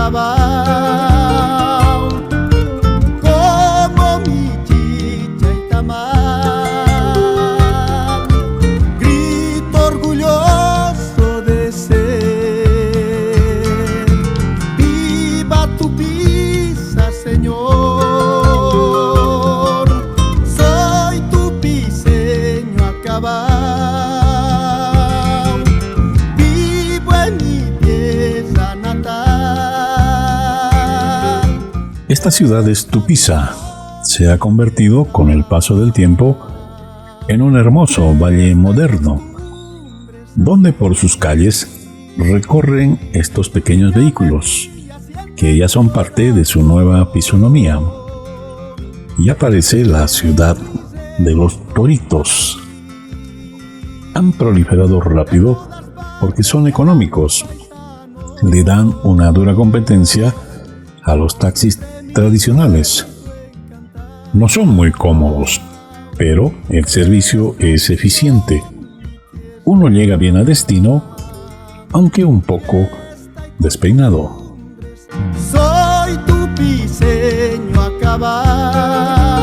acabado, como mi chicha y tamal, grito orgulloso de ser. Viva Tupiza, Señor, soy tupiceño acabado. Esta ciudad es Tupiza. Se ha convertido con el paso del tiempo en un hermoso valle moderno, donde por sus calles recorren estos pequeños vehículos, que ya son parte de su nueva fisonomía. Y aparece la ciudad de los toritos. Han proliferado rápido porque son económicos. Le dan una dura competencia a los taxis tradicionales. No son muy cómodos, pero el servicio es eficiente. Uno llega bien a destino, aunque un poco despeinado. Soy tupiceño acabado,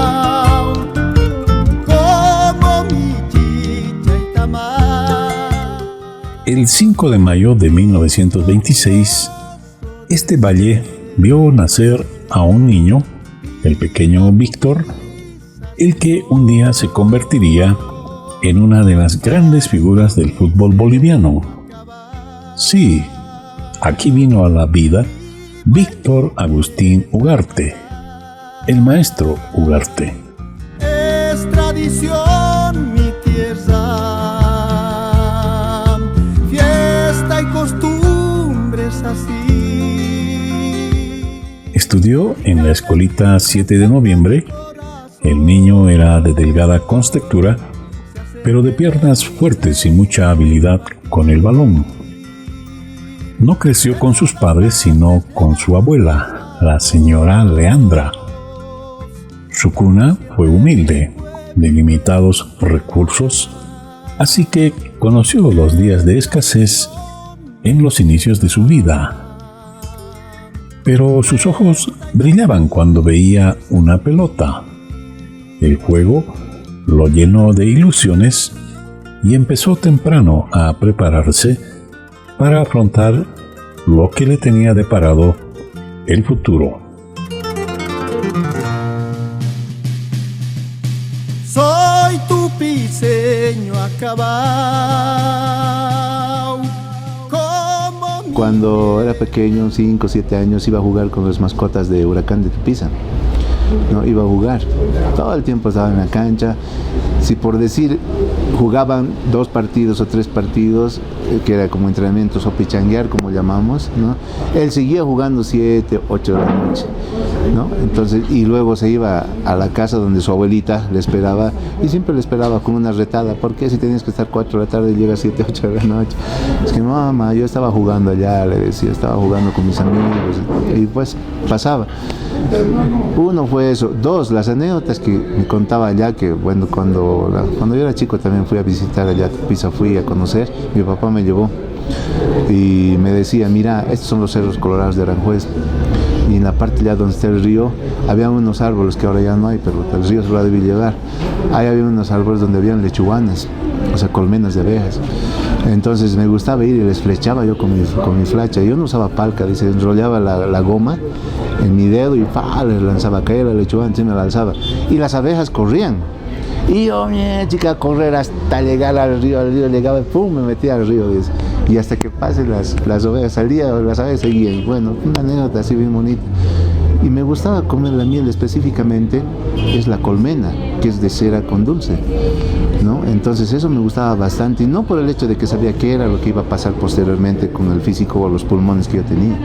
como mi chicha y tamal. El 5 de mayo de 1926, este valle vio nacer a un niño, el pequeño Víctor, el que un día se convertiría en una de las grandes figuras del fútbol boliviano. Sí, aquí vino a la vida Víctor Agustín Ugarte, el maestro Ugarte. Es tradición mi tierra, fiesta y costumbres así. Estudió en la escuelita 7 de noviembre. El niño era de delgada constatura, pero de piernas fuertes y mucha habilidad con el balón. No creció con sus padres, sino con su abuela, la señora Leandra. Su cuna fue humilde, de limitados recursos, así que conoció los días de escasez en los inicios de su vida. Pero sus ojos brillaban cuando veía una pelota. El juego lo llenó de ilusiones y empezó temprano a prepararse para afrontar lo que le tenía deparado el futuro. Soy tupiceño acabado. Cuando era pequeño, 5 o 7 años, iba a jugar con las mascotas de Huracán de Tupiza. ¿No? Iba a jugar. Todo el tiempo estaba en la cancha. Si por decir jugaban 2 partidos o 3 partidos, que era como entrenamientos o pichanguear, como llamamos, ¿no? Él seguía jugando 7, 8 de la noche, ¿no? Entonces, y luego se iba a la casa donde su abuelita le esperaba, y siempre le esperaba con una retada. ¿Por qué si tenías que estar 4 de la tarde y llegas 7, 8 de la noche? Es que no, mamá, yo estaba jugando allá, le decía, estaba jugando con mis amigos, y pues pasaba. Uno fue eso. 2, las anécdotas que me contaba allá, que bueno, cuando yo era chico también fui a visitar allá Tupiza, fui a conocer, mi papá me llevó y me decía, mira, estos son los cerros colorados de Aranjuez, y en la parte ya donde está el río había unos árboles que ahora ya no hay, pero el río solo debe llegar. Ahí había unos árboles donde habían lechuganas, o sea, colmenas de abejas. Entonces me gustaba ir y les flechaba yo con mi flecha. Yo no usaba palca, dice, enrollaba la goma en mi dedo y le lanzaba a caer la lechuga, encima la alzaba. Y las abejas corrían. Y yo, mi chica, a correr hasta llegar al río llegaba y pum, me metía al río, dice. Y hasta que pasen las ovejas, salía, las abejas seguían. Bueno, una anécdota así bien bonita. Y me gustaba comer la miel específicamente, es la colmena, que es de cera con dulce, ¿no? Entonces eso me gustaba bastante, y no por el hecho de que sabía qué era lo que iba a pasar posteriormente con el físico o los pulmones que yo tenía,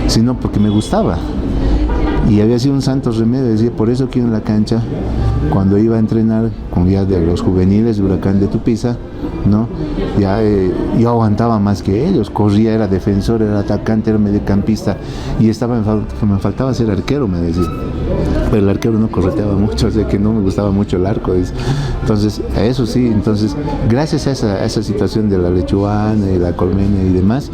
sino porque me gustaba. Y había sido un santo remedio, decía, por eso que en la cancha, cuando iba a entrenar con ya de los juveniles de Huracán de Tupiza, ¿no? Ya yo aguantaba más que ellos, corría, era defensor, era atacante, era mediocampista, y me faltaba ser arquero, me decía. el arquero no correteaba mucho, o sea que no me gustaba mucho el arco, dice. Entonces, eso sí, entonces, gracias a esa situación de la lechuana y la colmena y demás,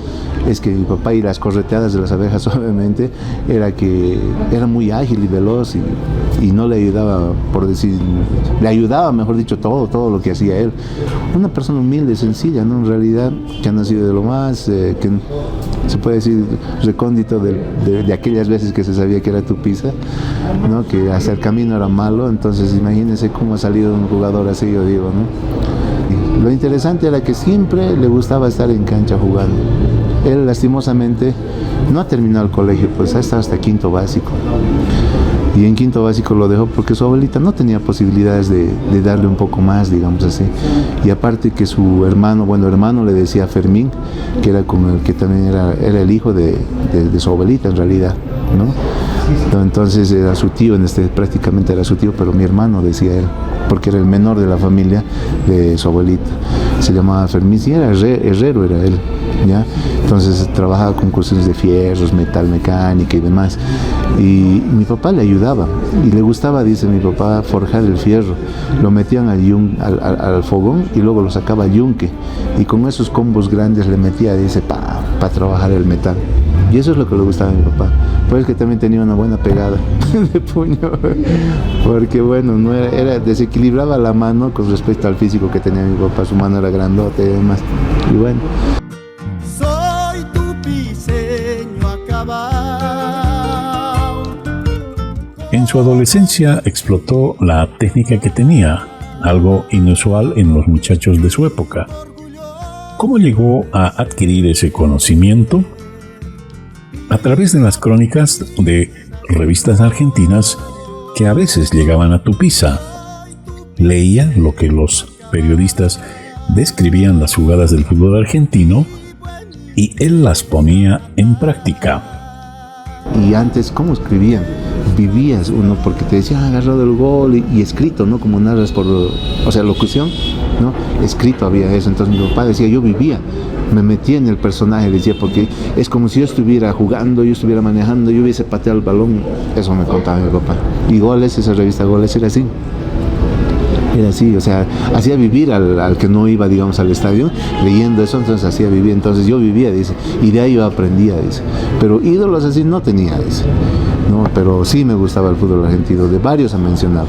es que mi papá y las correteadas de las abejas, obviamente, era que era muy ágil y veloz y no le ayudaba, por decir, le ayudaba, mejor dicho, todo lo que hacía él. Una persona humilde, sencilla, ¿no? En realidad, que ha nacido de lo más, que se puede decir, recóndito de aquellas veces que se sabía que era Tupiza, ¿no? Que hasta el camino era malo, entonces imagínense cómo ha salido un jugador así, yo digo, ¿no? Y lo interesante era que siempre le gustaba estar en cancha jugando. Él lastimosamente no ha terminado el colegio, pues ha estado hasta quinto básico. Y en quinto básico lo dejó porque su abuelita no tenía posibilidades de darle un poco más, digamos así. Y aparte que su hermano le decía Fermín, que era con el que también era el hijo de su abuelita en realidad, ¿no? Entonces era su tío, prácticamente era su tío, pero mi hermano decía él, porque era el menor de la familia de su abuelita. Se llamaba Fermín y era herrero, era él, ¿ya? Entonces trabajaba con cuestiones de fierros, metal, mecánica y demás. Y mi papá le ayudaba y le gustaba, dice mi papá, forjar el fierro. Lo metían al fogón y luego lo sacaba al yunque. Y con esos combos grandes le metía, dice, para trabajar el metal. Y eso es lo que le gustaba a mi papá. Pues que también tenía una buena pegada de puño, porque bueno, no desequilibraba la mano con respecto al físico que tenía mi papá. Su mano era grandota y demás. Y bueno. Soy tupiceño acabado. En su adolescencia explotó la técnica que tenía, algo inusual en los muchachos de su época. ¿Cómo llegó a adquirir ese conocimiento? A través de las crónicas de revistas argentinas que a veces llegaban a Tupiza. Leía lo que los periodistas describían las jugadas del fútbol argentino y él las ponía en práctica. Y antes, ¿cómo escribían? Vivías uno porque te decía, agarrado el gol y escrito, ¿no? Como narras locución, ¿no? Escrito había eso. Entonces mi papá decía, yo vivía, me metía en el personaje, decía, porque es como si yo estuviera jugando, yo estuviera manejando, yo hubiese pateado el balón. Eso me contaba mi papá. Y Goles, esa revista Goles era así. Era así, o sea, hacía vivir al que no iba, digamos, al estadio, leyendo eso, entonces hacía vivir, entonces yo vivía, dice, y de ahí yo aprendía, dice, pero ídolos así no tenía, dice, no, pero sí me gustaba el fútbol argentino, de varios ha mencionado.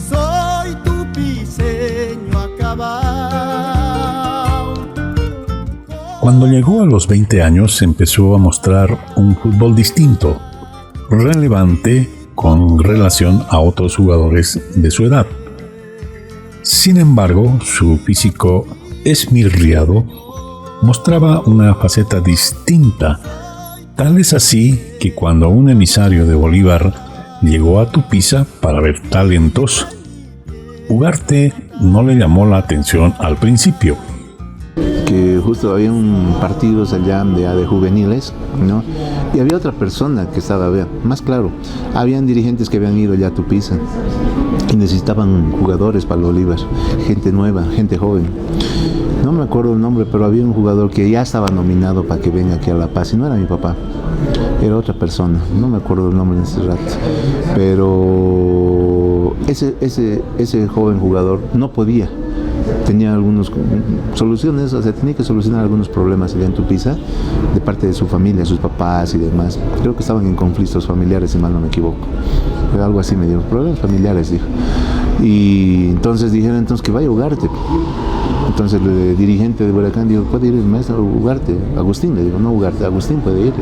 Soy tupiceño acabado. Cuando llegó a los 20 años empezó a mostrar un fútbol distinto, relevante con relación a otros jugadores de su edad. Sin embargo, su físico esmirriado mostraba una faceta distinta. Tal es así que cuando un emisario de Bolívar llegó a Tupiza para ver talentos, Ugarte no le llamó la atención al principio. Que justo había un partido allá de juveniles, ¿no? Y había otra persona que estaba, más claro, habían dirigentes que habían ido ya a Tupiza y necesitaban jugadores para el Bolívar, gente nueva, gente joven. No me acuerdo el nombre, pero había un jugador que ya estaba nominado para que venga aquí a La Paz y no era mi papá, era otra persona, no me acuerdo el nombre en ese rato, pero ese joven jugador no podía. Tenía algunas soluciones, o sea, tenía que solucionar algunos problemas allá en Tupiza de parte de su familia, sus papás y demás. Creo que estaban en conflictos familiares, si mal no me equivoco. Pero algo así me dijo, problemas familiares, dijo. Y entonces dijeron, entonces que vaya a Ugarte. Entonces el dirigente de Huracán dijo, ¿puede ir el maestro Ugarte? Agustín, le digo, no Ugarte, Agustín puede ir.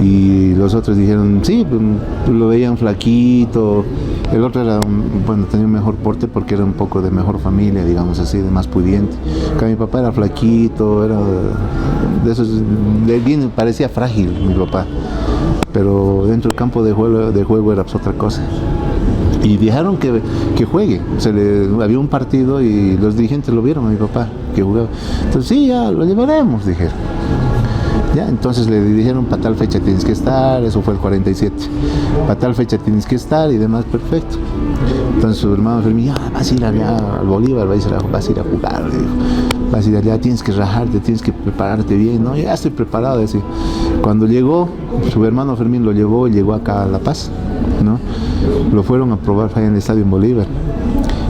Y los otros dijeron, sí, pues, lo veían flaquito. El otro era, tenía un mejor porte porque era un poco de mejor familia, digamos así, de más pudiente. Que mi papá era flaquito, era de esos, bien parecía frágil mi papá. Pero dentro del campo de juego era pues otra cosa. Y dejaron que juegue. Había un partido y los dirigentes lo vieron a mi papá que jugaba. Entonces sí, ya lo llevaremos, dijeron. Ya, entonces le dijeron, para tal fecha tienes que estar, eso fue el 47. Para tal fecha tienes que estar y demás, perfecto. Entonces su hermano Fermín, ya, vas a ir allá al Bolívar, vas a ir a jugar, le dijo. Vas a ir allá, tienes que rajarte, tienes que prepararte bien, ¿no? Ya estoy preparado, así. Cuando llegó, su hermano Fermín lo llevó y llegó acá a La Paz, ¿no? Lo fueron a probar allá en el estadio en Bolívar.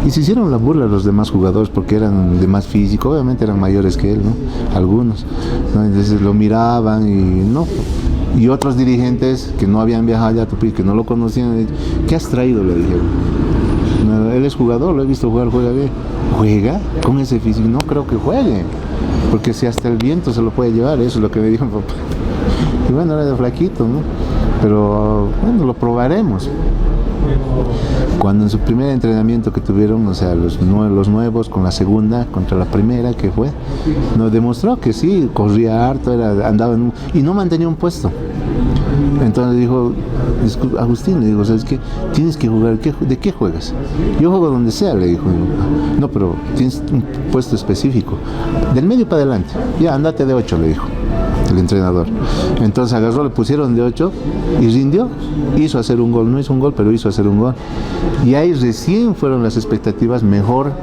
Y se hicieron la burla a los demás jugadores porque eran de más físico, obviamente eran mayores que él, ¿no? Algunos, ¿no? Entonces lo miraban y no. Y otros dirigentes que no habían viajado allá a Tupi, que no lo conocían, ¿qué has traído?, le dijeron. No, él es jugador, lo he visto jugar, juega bien. ¿Juega con ese físico? No creo que juegue, porque si hasta el viento se lo puede llevar, eso es lo que me dijo mi papá. Y bueno, era de flaquito, ¿no? Pero bueno, lo probaremos. Cuando en su primer entrenamiento que tuvieron, o sea, los nuevos con la segunda contra la primera que fue, nos demostró que sí, corría harto, andaba y no mantenía un puesto. Entonces dijo, Agustín, le digo, ¿sabes qué? Tienes que jugar, ¿de qué juegas? Yo juego donde sea, le dijo. No, pero tienes un puesto específico. Del medio para adelante. Ya, andate de 8, le dijo el entrenador. Entonces agarró, le pusieron de 8 y rindió. Hizo hacer un gol, no hizo un gol, pero hizo hacer un gol. Y ahí recién fueron las expectativas mejor,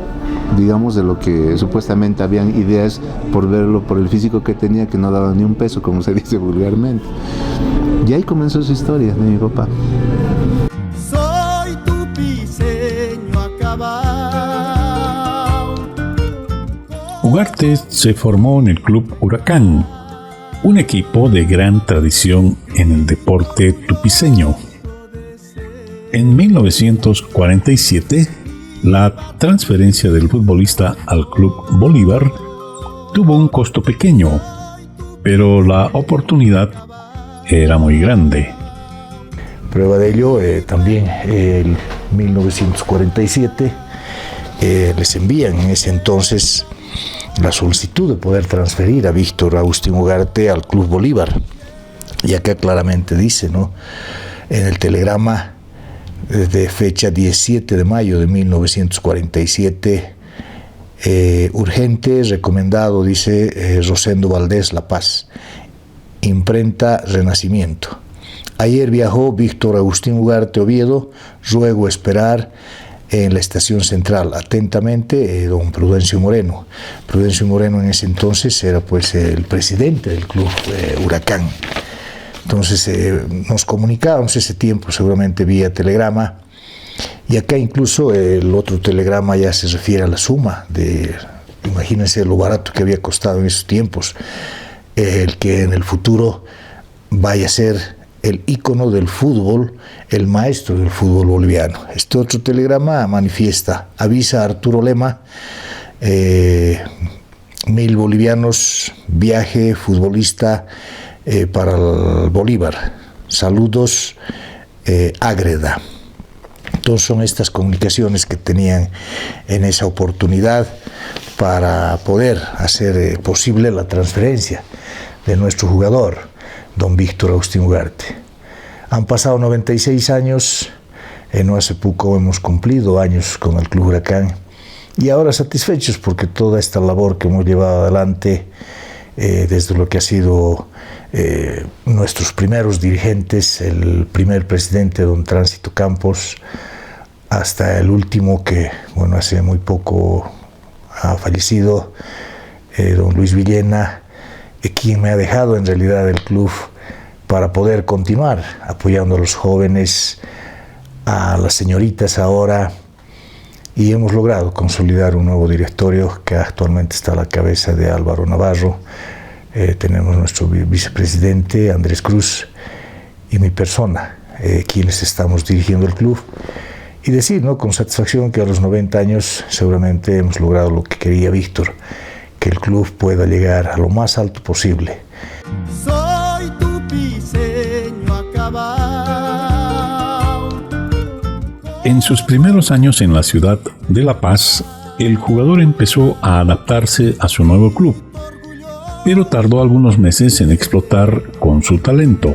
digamos, de lo que supuestamente habían ideas por verlo, por el físico que tenía, que no daba ni un peso, como se dice vulgarmente. Y ahí comenzó su historia de mi papá. Soy tupiceño acabado. Ugarte se formó en el Club Huracán, un equipo de gran tradición en el deporte tupiceño. En 1947, la transferencia del futbolista al Club Bolívar tuvo un costo pequeño, pero la oportunidad era muy grande. Prueba de ello, también en 1947 les envían en ese entonces la solicitud de poder transferir a Víctor Agustín Ugarte al Club Bolívar. Y acá claramente dice, ¿no?, en el telegrama de fecha 17 de mayo de 1947, urgente, recomendado, dice Rosendo Valdés, La Paz, imprenta Renacimiento. Ayer viajó Víctor Agustín Ugarte Oviedo, ruego esperar en la estación central. Atentamente, don Prudencio Moreno. Prudencio Moreno en ese entonces era pues el presidente del Club Huracán. Entonces nos comunicábamos ese tiempo seguramente vía telegrama, y acá incluso el otro telegrama ya se refiere a la suma de, imagínense lo barato que había costado en esos tiempos, el que en el futuro vaya a ser el ícono del fútbol, el maestro del fútbol boliviano. Este otro telegrama manifiesta, avisa a Arturo Lema, 1.000 bolivianos, viaje, futbolista para el Bolívar. Saludos, Ágreda. Entonces son estas comunicaciones que tenían en esa oportunidad para poder hacer posible la transferencia de nuestro jugador, don Víctor Agustín Ugarte. Han pasado 96 años, no hace poco hemos cumplido años con el Club Huracán, y ahora satisfechos porque toda esta labor que hemos llevado adelante, desde lo que ha sido nuestros primeros dirigentes, el primer presidente don Tránsito Campos, hasta el último que, bueno, hace muy poco ha fallecido, don Luis Villena, quien me ha dejado en realidad el club para poder continuar apoyando a los jóvenes, a las señoritas ahora, y hemos logrado consolidar un nuevo directorio que actualmente está a la cabeza de Álvaro Navarro. Tenemos nuestro vicepresidente Andrés Cruz y mi persona, quienes estamos dirigiendo el club, y decir, ¿no?, con satisfacción que a los 90 años seguramente hemos logrado lo que quería Víctor, que el club pueda llegar a lo más alto posible. Soy tupiceño acabado. En sus primeros años en la ciudad de La Paz, el jugador empezó a adaptarse a su nuevo club, pero tardó algunos meses en explotar con su talento.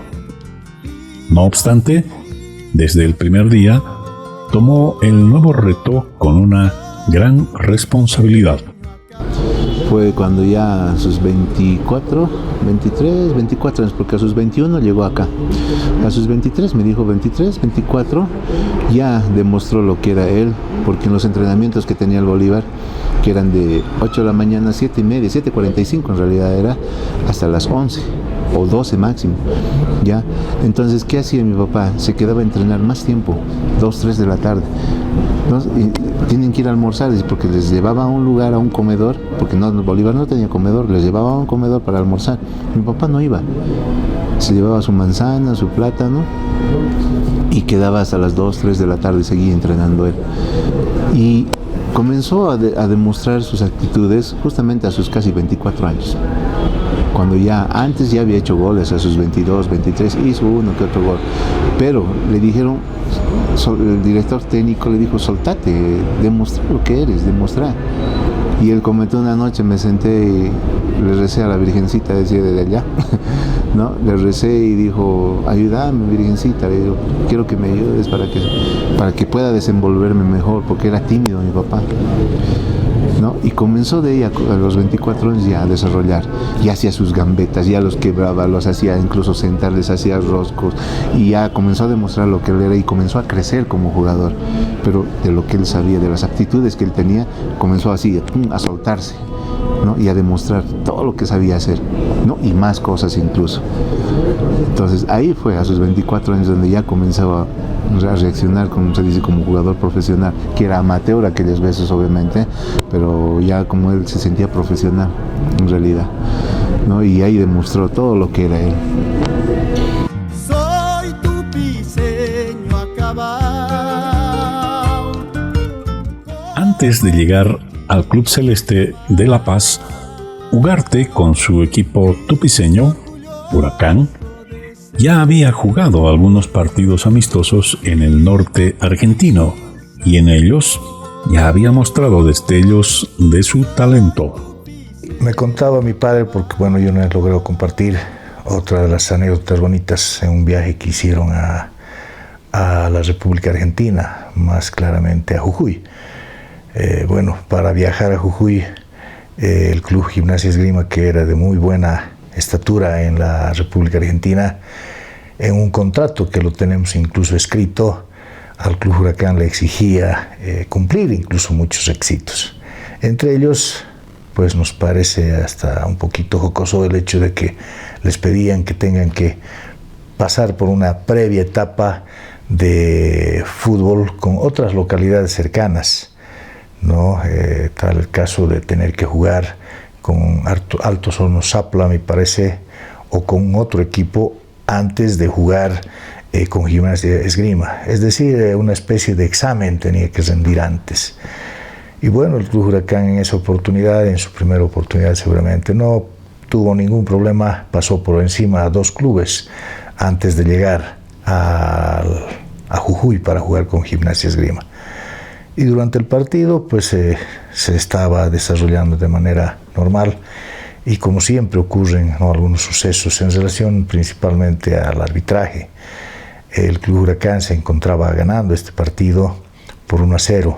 No obstante, desde el primer día, tomó el nuevo reto con una gran responsabilidad. Fue cuando ya a sus 24 23, 24 años, porque a sus 21 llegó acá. A sus 23, me dijo 23, 24, ya demostró lo que era él, porque en los entrenamientos que tenía el Bolívar, que eran de 8 de la mañana, 7:30, 7:45 en realidad era, hasta las 11 o 12 máximo, ¿ya? Entonces, ¿qué hacía mi papá? Se quedaba a entrenar más tiempo, 2, 3 de la tarde. Y tienen que ir a almorzar, porque les llevaba a un lugar, a un comedor, porque no, Bolívar no tenía comedor, les llevaba a un comedor para almorzar. Mi papá no iba, se llevaba su manzana, su plátano, y quedaba hasta las 2, 3 de la tarde y seguía entrenando él. Y comenzó a demostrar sus actitudes justamente a sus casi 24 años. Cuando antes ya había hecho goles a sus 22, 23, hizo uno que otro gol. Pero le dijeron, el director técnico le dijo, soltate, demostrar lo que eres, demostrar. Y él comentó una noche, me senté y le recé a la Virgencita, decía desde allá, ¿no? Le recé y dijo, ayúdame, Virgencita, le digo, quiero que me ayudes para que pueda desenvolverme mejor, porque era tímido mi papá, ¿no? Y comenzó de ahí a los 24 años ya a desarrollar, ya hacía sus gambetas, ya los quebraba, los hacía incluso sentar, les hacía roscos, y ya comenzó a demostrar lo que él era y comenzó a crecer como jugador, pero de lo que él sabía, de las aptitudes que él tenía, comenzó así a soltarse, ¿no? Y a demostrar todo lo que sabía hacer, ¿no? Y más cosas incluso. Entonces ahí fue a sus 24 años donde ya comenzaba a reaccionar, como se dice, como jugador profesional, que era amateur aquellas veces obviamente, pero ya como él se sentía profesional en realidad, ¿no? Y ahí demostró todo lo que era él. Soy tupiceño acabado. Antes de llegar al Club Celeste de La Paz, Ugarte con su equipo tupiceño, Huracán, ya había jugado algunos partidos amistosos en el norte argentino y en ellos ya había mostrado destellos de su talento. Me contaba mi padre, porque bueno, yo no he logrado compartir otra de las anécdotas bonitas en un viaje que hicieron a la República Argentina, más claramente a Jujuy. Bueno, para viajar a Jujuy, el Club Gimnasia Esgrima, que era de muy buena estatura en la República Argentina, en un contrato que lo tenemos incluso escrito, al Club Huracán le exigía cumplir incluso muchos requisitos. Entre ellos, pues nos parece hasta un poquito jocoso el hecho de que les pedían que tengan que pasar por una previa etapa de fútbol con otras localidades cercanas, ¿no? Tal el caso de tener que jugar con Altos Hornos Zapla, me parece, o con otro equipo antes de jugar con Gimnasia Esgrima. Es decir, una especie de examen tenía que rendir antes. Y bueno, el Club Huracán en esa oportunidad, en su primera oportunidad seguramente, no tuvo ningún problema, pasó por encima a 2 clubes antes de llegar a Jujuy para jugar con Gimnasia Esgrima. Y durante el partido pues se estaba desarrollando de manera normal, y como siempre ocurren, ¿no?, algunos sucesos en relación principalmente al arbitraje. El Club Huracán se encontraba ganando este partido por 1-0,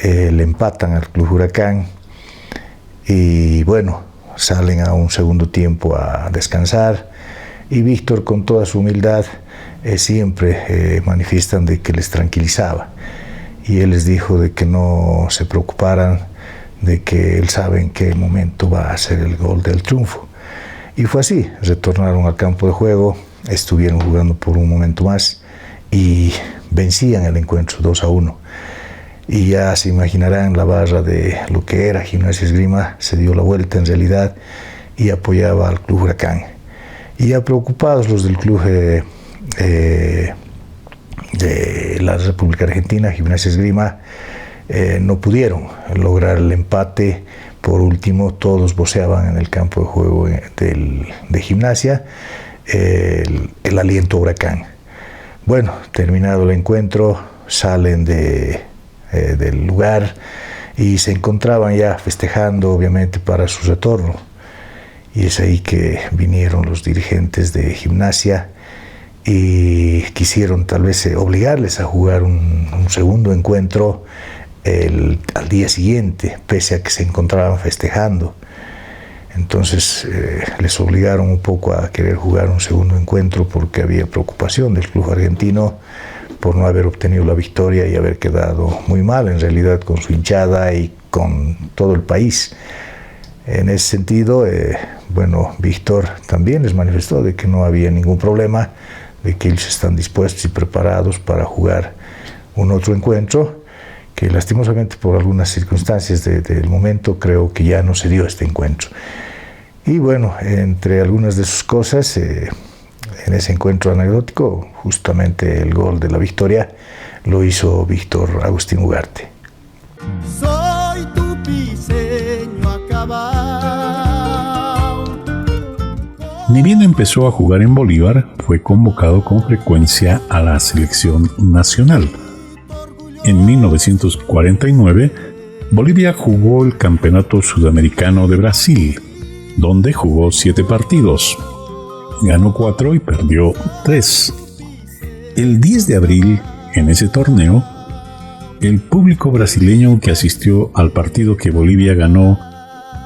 le empatan al Club Huracán y bueno, salen a un segundo tiempo a descansar, y Víctor, con toda su humildad, siempre manifiestan de que les tranquilizaba, y él les dijo de que no se preocuparan, de que él sabe en qué momento va a ser el gol del triunfo. Y fue así, retornaron al campo de juego, estuvieron jugando por un momento más y vencían el encuentro 2-1. Y ya se imaginarán, la barra de lo que era Gimnasia Esgrima se dio la vuelta en realidad y apoyaba al Club Huracán. Y ya preocupados los del club de la República Argentina, Gimnasia Esgrima, no pudieron lograr el empate. Por último, todos voceaban en el campo de juego de Gimnasia el aliento Huracán. Bueno, terminado el encuentro, salen del lugar y se encontraban ya festejando, obviamente, para su retorno. Y es ahí que vinieron los dirigentes de Gimnasia y quisieron tal vez obligarles a jugar un segundo encuentro al día siguiente, pese a que se encontraban festejando. Entonces les obligaron un poco a querer jugar un segundo encuentro porque había preocupación del club argentino por no haber obtenido la victoria y haber quedado muy mal en realidad con su hinchada y con todo el país. En ese sentido, Víctor también les manifestó de que no había ningún problema, de que ellos están dispuestos y preparados para jugar un otro encuentro, que lastimosamente por algunas circunstancias del momento creo que ya no se dio este encuentro. Y bueno, entre algunas de sus cosas, en ese encuentro anecdótico, justamente el gol de la victoria lo hizo Víctor Agustín Ugarte. Soy tu piseño acabado. Ni bien empezó a jugar en Bolívar, fue convocado con frecuencia a la selección nacional. En 1949, Bolivia jugó el Campeonato Sudamericano de Brasil, donde jugó 7 partidos. Ganó 4 y perdió 3. El 10 de abril, en ese torneo, el público brasileño que asistió al partido que Bolivia ganó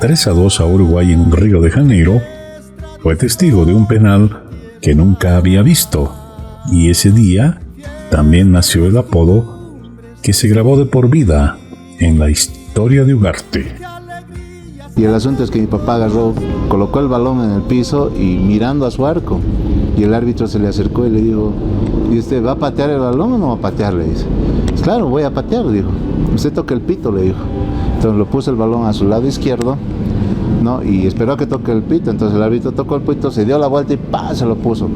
3-2 a Uruguay en Río de Janeiro, fue testigo de un penal que nunca había visto, y ese día también nació el apodo que se grabó de por vida en la historia de Ugarte. Y el asunto es que mi papá agarró, colocó el balón en el piso y mirando a su arco. Y el árbitro se le acercó y le dijo, ¿y usted va a patear el balón o no va a patear? Le dice. Pues claro, voy a patear, dijo. Usted toca el pito, le dijo. Entonces lo puso el balón a su lado izquierdo, ¿no? Y esperó a que toque el pito. Entonces el árbitro tocó el pito, se dio la vuelta y ¡pah! Se lo puso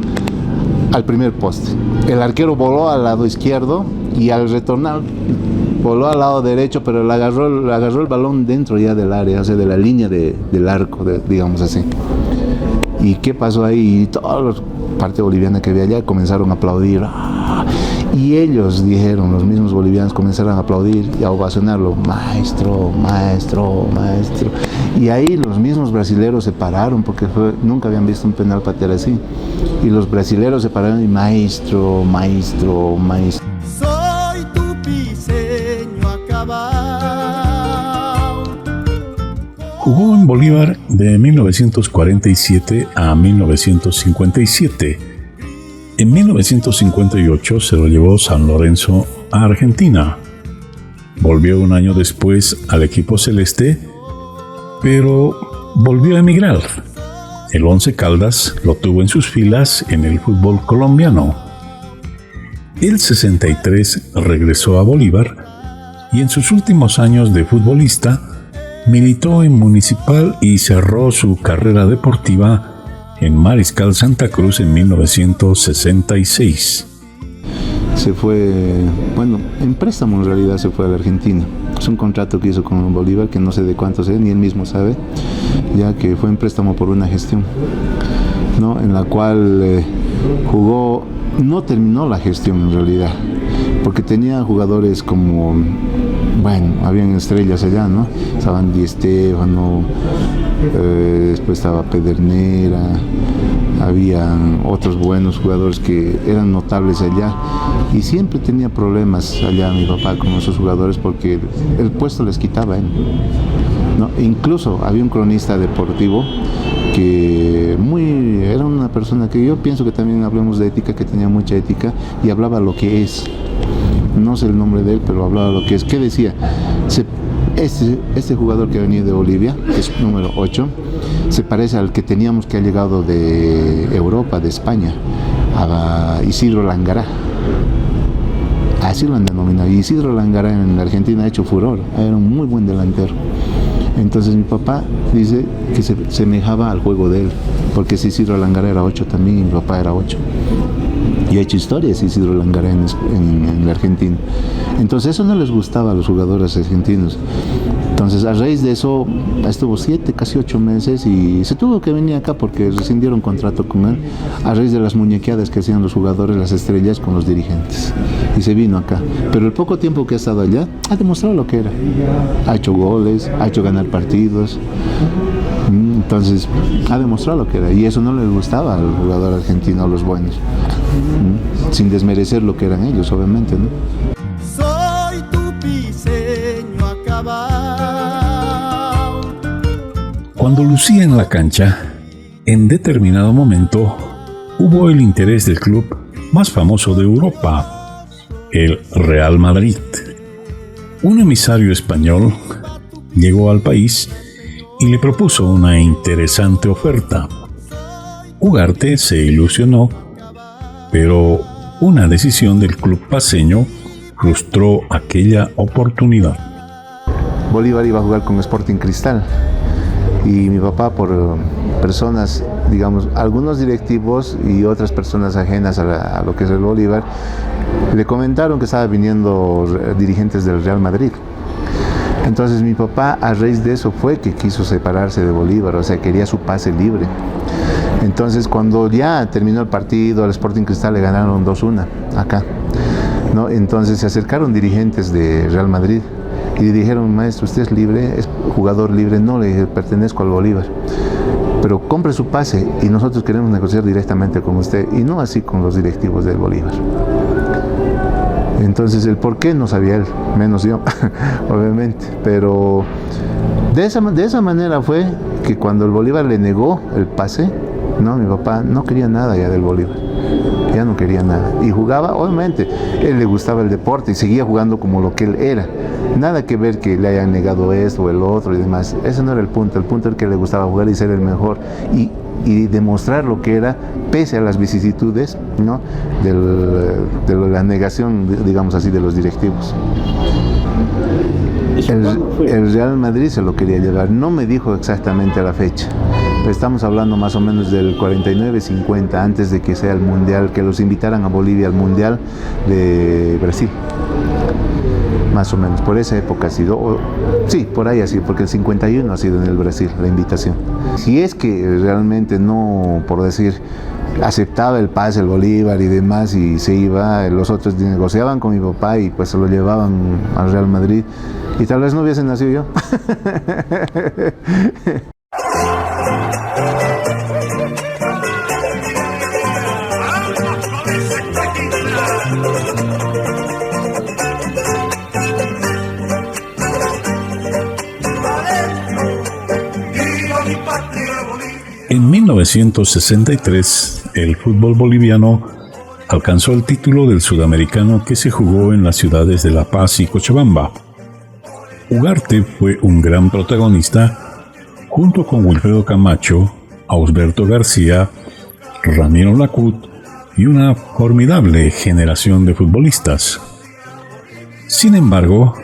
al primer poste. El arquero voló al lado izquierdo y al retornar voló al lado derecho, pero le agarró el balón dentro ya del área, o sea, de la línea del arco, digamos así. ¿Y qué pasó ahí? Y toda la parte boliviana que había allá comenzaron a aplaudir. Y ellos dijeron, los mismos bolivianos comenzaron a aplaudir y a ovacionarlo. Maestro, maestro, maestro. Y ahí los mismos brasileros se pararon porque nunca habían visto un penal patear así. Y los brasileros se pararon y maestro, maestro, maestro. Soy tu piseño acabado. Jugó en Bolívar de 1947 a 1957. En 1958 se lo llevó San Lorenzo a Argentina. Volvió un año después al equipo celeste, pero volvió a emigrar. El Once Caldas lo tuvo en sus filas en el fútbol colombiano. El 63 regresó a Bolívar y en sus últimos años de futbolista militó en Municipal y cerró su carrera deportiva en Mariscal Santa Cruz en 1966. Se fue, en préstamo en realidad se fue a la Argentina. Es un contrato que hizo con Bolívar que no sé de cuánto es, ni él mismo sabe, ya que fue en préstamo por una gestión, ¿no? En la cual jugó, no terminó la gestión en realidad, porque tenía jugadores como, habían estrellas allá, ¿no? Estaban Di Stéfano, después estaba Pedernera, habían otros buenos jugadores que eran notables allá y siempre tenía problemas allá mi papá con esos jugadores porque el puesto les quitaba él, ¿no? Incluso había un cronista deportivo que era una persona que yo pienso que también hablamos de ética, que tenía mucha ética y hablaba lo que es. No sé el nombre de él, pero hablaba lo que es. ¿Qué decía? Este jugador que venía de Bolivia, que es número 8, se parece al que teníamos que ha llegado de Europa, de España, a Isidro Langará. Así lo han denominado. Y Isidro Langará en la Argentina ha hecho furor, era un muy buen delantero. Entonces mi papá dice que se semejaba al juego de él, porque si Isidro Langará era 8 también, y mi papá era 8. Y ha hecho historias Isidro Langará en la Argentina. Entonces eso no les gustaba a los jugadores argentinos. Entonces a raíz de eso estuvo 7, casi 8 meses y se tuvo que venir acá porque rescindieron contrato con él a raíz de las muñequeadas que hacían los jugadores, las estrellas con los dirigentes. Y se vino acá. Pero el poco tiempo que ha estado allá ha demostrado lo que era. Ha hecho goles, ha hecho ganar partidos. Entonces ha demostrado lo que era y eso no les gustaba al jugador argentino, a los buenos, sin desmerecer lo que eran ellos, obviamente, ¿no? Soy tu piseño acabado. Cuando lucía en la cancha, en determinado momento hubo el interés del club más famoso de Europa, el Real Madrid. Un emisario español llegó al país y le propuso una interesante oferta. Ugarte se ilusionó, pero una decisión del club paceño frustró aquella oportunidad. Bolívar iba a jugar con Sporting Cristal y mi papá, por personas, digamos, algunos directivos y otras personas ajenas a lo que es el Bolívar, le comentaron que estaban viniendo dirigentes del Real Madrid. Entonces mi papá, a raíz de eso, fue que quiso separarse de Bolívar, o sea, quería su pase libre. Entonces cuando ya terminó el partido, al Sporting Cristal le ganaron 2-1 acá, ¿no? Entonces se acercaron dirigentes de Real Madrid y le dijeron: maestro, usted es libre, es jugador libre. No, le dije: pertenezco al Bolívar, pero compre su pase y nosotros queremos negociar directamente con usted, y no así con los directivos del Bolívar. Entonces el por qué no sabía él, menos yo, obviamente, pero de esa manera fue que cuando el Bolívar le negó el pase, no, mi papá no quería nada ya del Bolívar, ya no quería nada, y jugaba, obviamente, él le gustaba el deporte y seguía jugando como lo que él era. Nada que ver que le hayan negado esto o el otro y demás. Ese no era el punto era que le gustaba jugar y ser el mejor y demostrar lo que era, pese a las vicisitudes, ¿no?, de la negación, digamos así, de los directivos. El Real Madrid se lo quería llevar, no me dijo exactamente la fecha. Estamos hablando más o menos del 49-50, antes de que sea el Mundial, que los invitaran a Bolivia al Mundial de Brasil. Más o menos, por esa época ha sido, sí, por ahí ha sido, porque el 51 ha sido en el Brasil la invitación. Si es que realmente no, por decir, aceptaba el pase el Bolívar y demás y se iba, los otros negociaban con mi papá y pues se lo llevaban al Real Madrid y tal vez no hubiese nacido yo. En 1963, el fútbol boliviano alcanzó el título del sudamericano que se jugó en las ciudades de La Paz y Cochabamba. Ugarte fue un gran protagonista junto con Wilfredo Camacho, Ausberto García, Ramiro Lacut y una formidable generación de futbolistas. Sin embargo,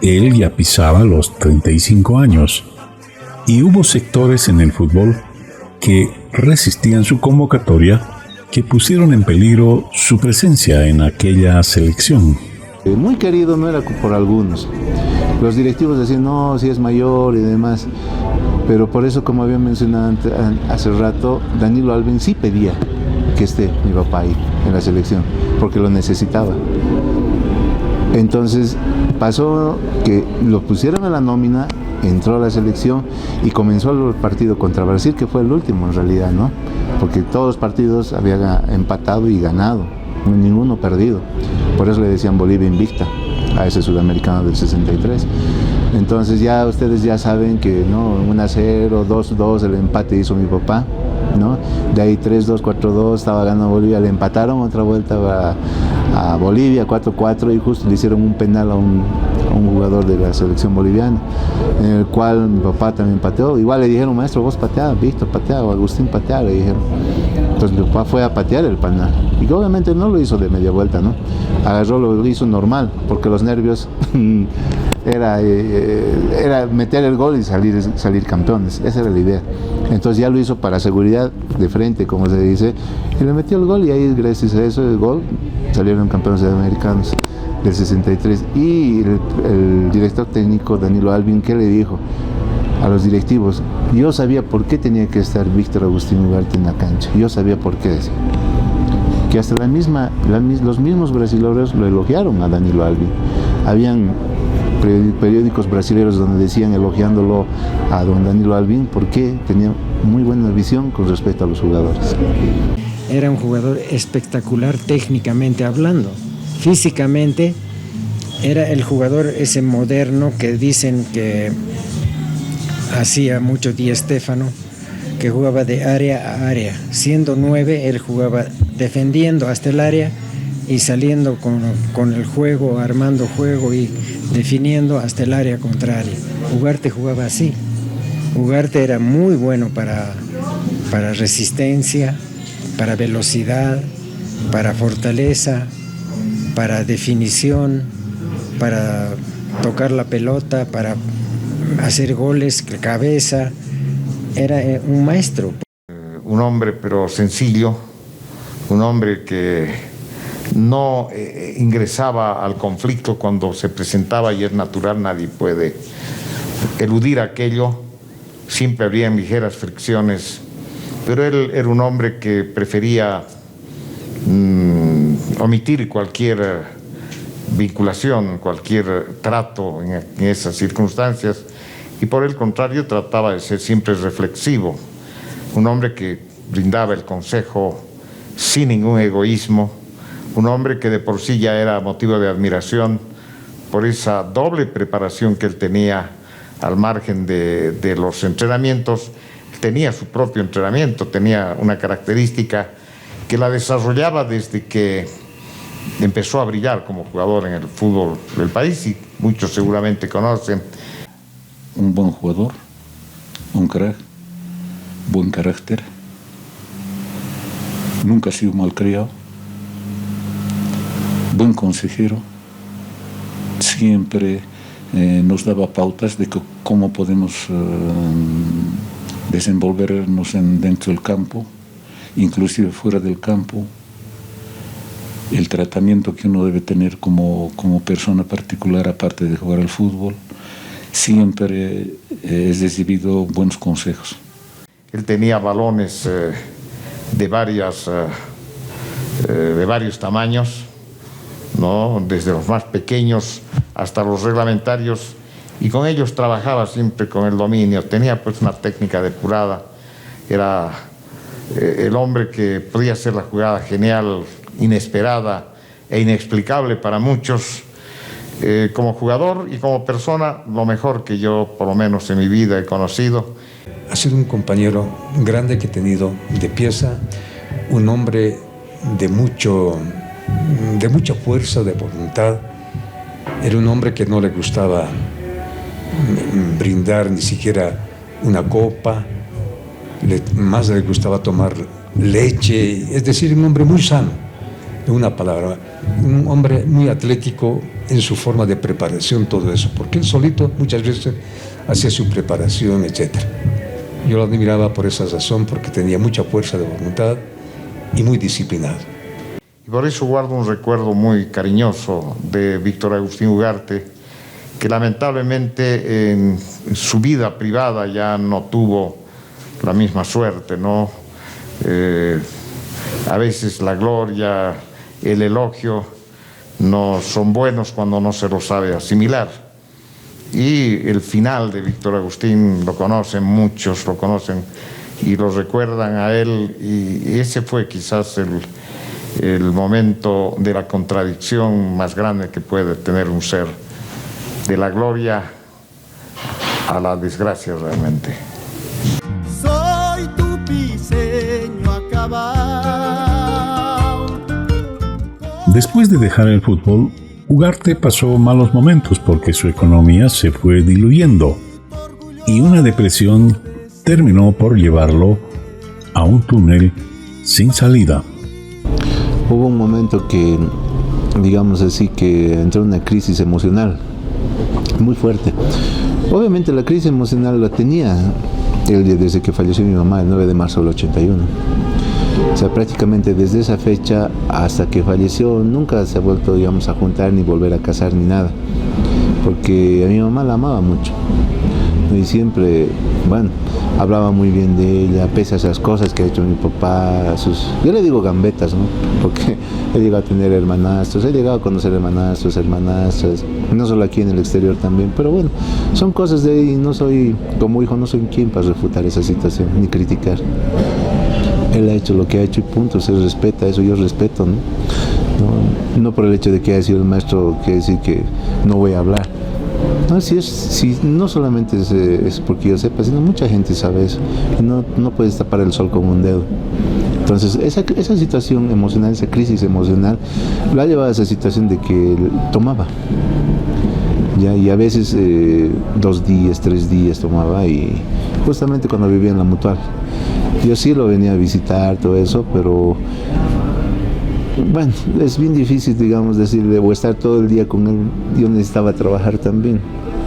él ya pisaba los 35 años y hubo sectores en el fútbol que resistían su convocatoria, que pusieron en peligro su presencia en aquella selección. Muy querido no era por algunos. Los directivos decían: no, si es mayor y demás. Pero por eso, como había mencionado hace rato, Danilo Alvin sí pedía que esté mi papá ahí en la selección, porque lo necesitaba. Entonces pasó que lo pusieron en la nómina, entró a la selección y comenzó el partido contra Brasil, que fue el último en realidad, ¿no? Porque todos los partidos habían empatado y ganado, ninguno perdido. Por eso le decían Bolivia invicta a ese sudamericano del 63. Entonces ya ustedes ya saben que, ¿no?, 1-0, 2-2 el empate hizo mi papá, ¿no? De ahí 3-2, 4-2 estaba ganando Bolivia, le empataron otra vuelta a Bolivia 4-4 y justo le hicieron un penal a un jugador de la selección boliviana, en el cual mi papá también pateó. Igual le dijeron: maestro, vos pateá, Víctor pateá, o Agustín pateá, le dijeron. Entonces mi papá fue a patear el penal y obviamente no lo hizo de media vuelta, ¿no? Agarró, lo hizo normal, porque los nervios era meter el gol y salir campeones. Esa era la idea. Entonces ya lo hizo para seguridad, de frente, como se dice, y le metió el gol, y ahí, gracias a eso, el gol, salieron campeones sudamericanos del 63. Y el director técnico Danilo Alvin, ¿qué le dijo a los directivos? Yo sabía por qué tenía que estar Víctor Agustín Ugarte en la cancha. Yo sabía por qué, decía. Que hasta los mismos brasileños lo elogiaron a Danilo Alvin. Habían periódicos brasileños donde decían, elogiándolo a don Danilo Alvin, porque tenía muy buena visión con respecto a los jugadores. Era un jugador espectacular técnicamente hablando. Físicamente era el jugador ese moderno que dicen que hacía mucho Di Stéfano, que jugaba de área a área. Siendo 9, él jugaba defendiendo hasta el área y saliendo con el juego, armando juego y definiendo hasta el área contraria. Ugarte jugaba así. Ugarte era muy bueno para resistencia, para velocidad, para fortaleza, para definición, para tocar la pelota, para hacer goles, cabeza. Era un maestro. Un hombre pero sencillo, un hombre que no ingresaba al conflicto cuando se presentaba y es natural, nadie puede eludir aquello, siempre habría ligeras fricciones, pero él era un hombre que prefería omitir cualquier vinculación, cualquier trato en esas circunstancias, y por el contrario trataba de ser siempre reflexivo, un hombre que brindaba el consejo sin ningún egoísmo, un hombre que de por sí ya era motivo de admiración por esa doble preparación que él tenía al margen de los entrenamientos. Tenía su propio entrenamiento, tenía una característica que la desarrollaba desde que empezó a brillar como jugador en el fútbol del país, y muchos seguramente conocen. Un buen jugador, un crack, buen carácter, nunca ha sido malcriado, buen consejero, siempre nos daba pautas de cómo podemos desenvolvernos dentro del campo, inclusive fuera del campo, el tratamiento que uno debe tener como persona particular aparte de jugar al fútbol. Siempre es recibido buenos consejos. Él tenía balones de varios tamaños, ¿no? Desde los más pequeños hasta los reglamentarios, y con ellos trabajaba siempre con el dominio. Tenía pues una técnica depurada, era el hombre que podía hacer la jugada genial, inesperada e inexplicable para muchos. Como jugador y como persona, lo mejor que yo, por lo menos en mi vida, he conocido. Ha sido un compañero grande que he tenido de pieza, un hombre de mucha fuerza, de voluntad. Era un hombre que no le gustaba brindar ni siquiera una copa, más le gustaba tomar leche, es decir, un hombre muy sano, en una palabra, un hombre muy atlético en su forma de preparación, todo eso, porque él solito muchas veces hacía su preparación, etc. Yo lo admiraba por esa razón, porque tenía mucha fuerza de voluntad y muy disciplinado. Y por eso guardo un recuerdo muy cariñoso de Víctor Agustín Ugarte, que lamentablemente en su vida privada ya no tuvo la misma suerte, ¿no? A veces la gloria, el elogio no son buenos cuando no se lo sabe asimilar. Y el final de Víctor Agustín lo conocen, muchos lo conocen y lo recuerdan a él, y ese fue quizás el momento de la contradicción más grande que puede tener un ser, de la gloria a la desgracia realmente. Soy tu piseño acabado. Después de dejar el fútbol, Ugarte pasó malos momentos porque su economía se fue diluyendo y una depresión terminó por llevarlo a un túnel sin salida. Hubo un momento que, digamos así, que entró en una crisis emocional muy fuerte. Obviamente la crisis emocional la tenía él desde que falleció mi mamá el 9 de marzo del 81. O sea, prácticamente desde esa fecha hasta que falleció nunca se ha vuelto, digamos, a juntar ni volver a casar ni nada, porque a mi mamá la amaba mucho y siempre, bueno, hablaba muy bien de ella, pese a esas cosas que ha hecho mi papá, yo le digo gambetas, ¿no? Porque he llegado a tener hermanastros, he llegado a conocer hermanastros, hermanastras, no solo aquí en el exterior también, pero bueno, son cosas de ahí, no soy, como hijo, no soy quien para refutar esa situación, ni criticar. Él ha hecho lo que ha hecho y punto, se respeta, eso yo respeto, ¿no? No por el hecho de que haya sido el maestro quiere decir que no voy a hablar. No, si no solamente es porque yo sepa, sino mucha gente sabe eso. No puedes tapar el sol con un dedo. Entonces, esa situación emocional, esa crisis emocional, lo ha llevado a esa situación de que él tomaba. Ya, y a veces 2 días, 3 días tomaba, y justamente cuando vivía en la Mutual. Yo sí lo venía a visitar, todo eso, pero bueno, es bien difícil, digamos, decirle o estar todo el día con él. Yo necesitaba trabajar también.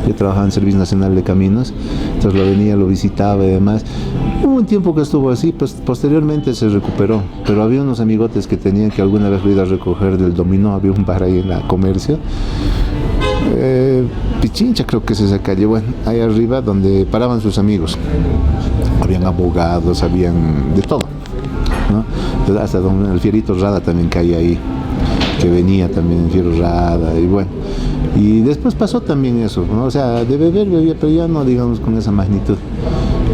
Yo trabajaba en Servicio Nacional de Caminos, entonces lo venía, lo visitaba y demás. Hubo un tiempo que estuvo así, pues posteriormente se recuperó, pero había unos amigotes que tenían que alguna vez lo iba a recoger del dominó, había un bar ahí en la Comercio. Pichincha creo que es esa calle, bueno, ahí arriba donde paraban sus amigos. Habían abogados, habían de todo, ¿no? Entonces, hasta donde el Fierito Rada también caía ahí, que venía también el Fiero Rada, y bueno. Y después pasó también eso, ¿no? O sea, de beber bebía, pero ya no, digamos, con esa magnitud.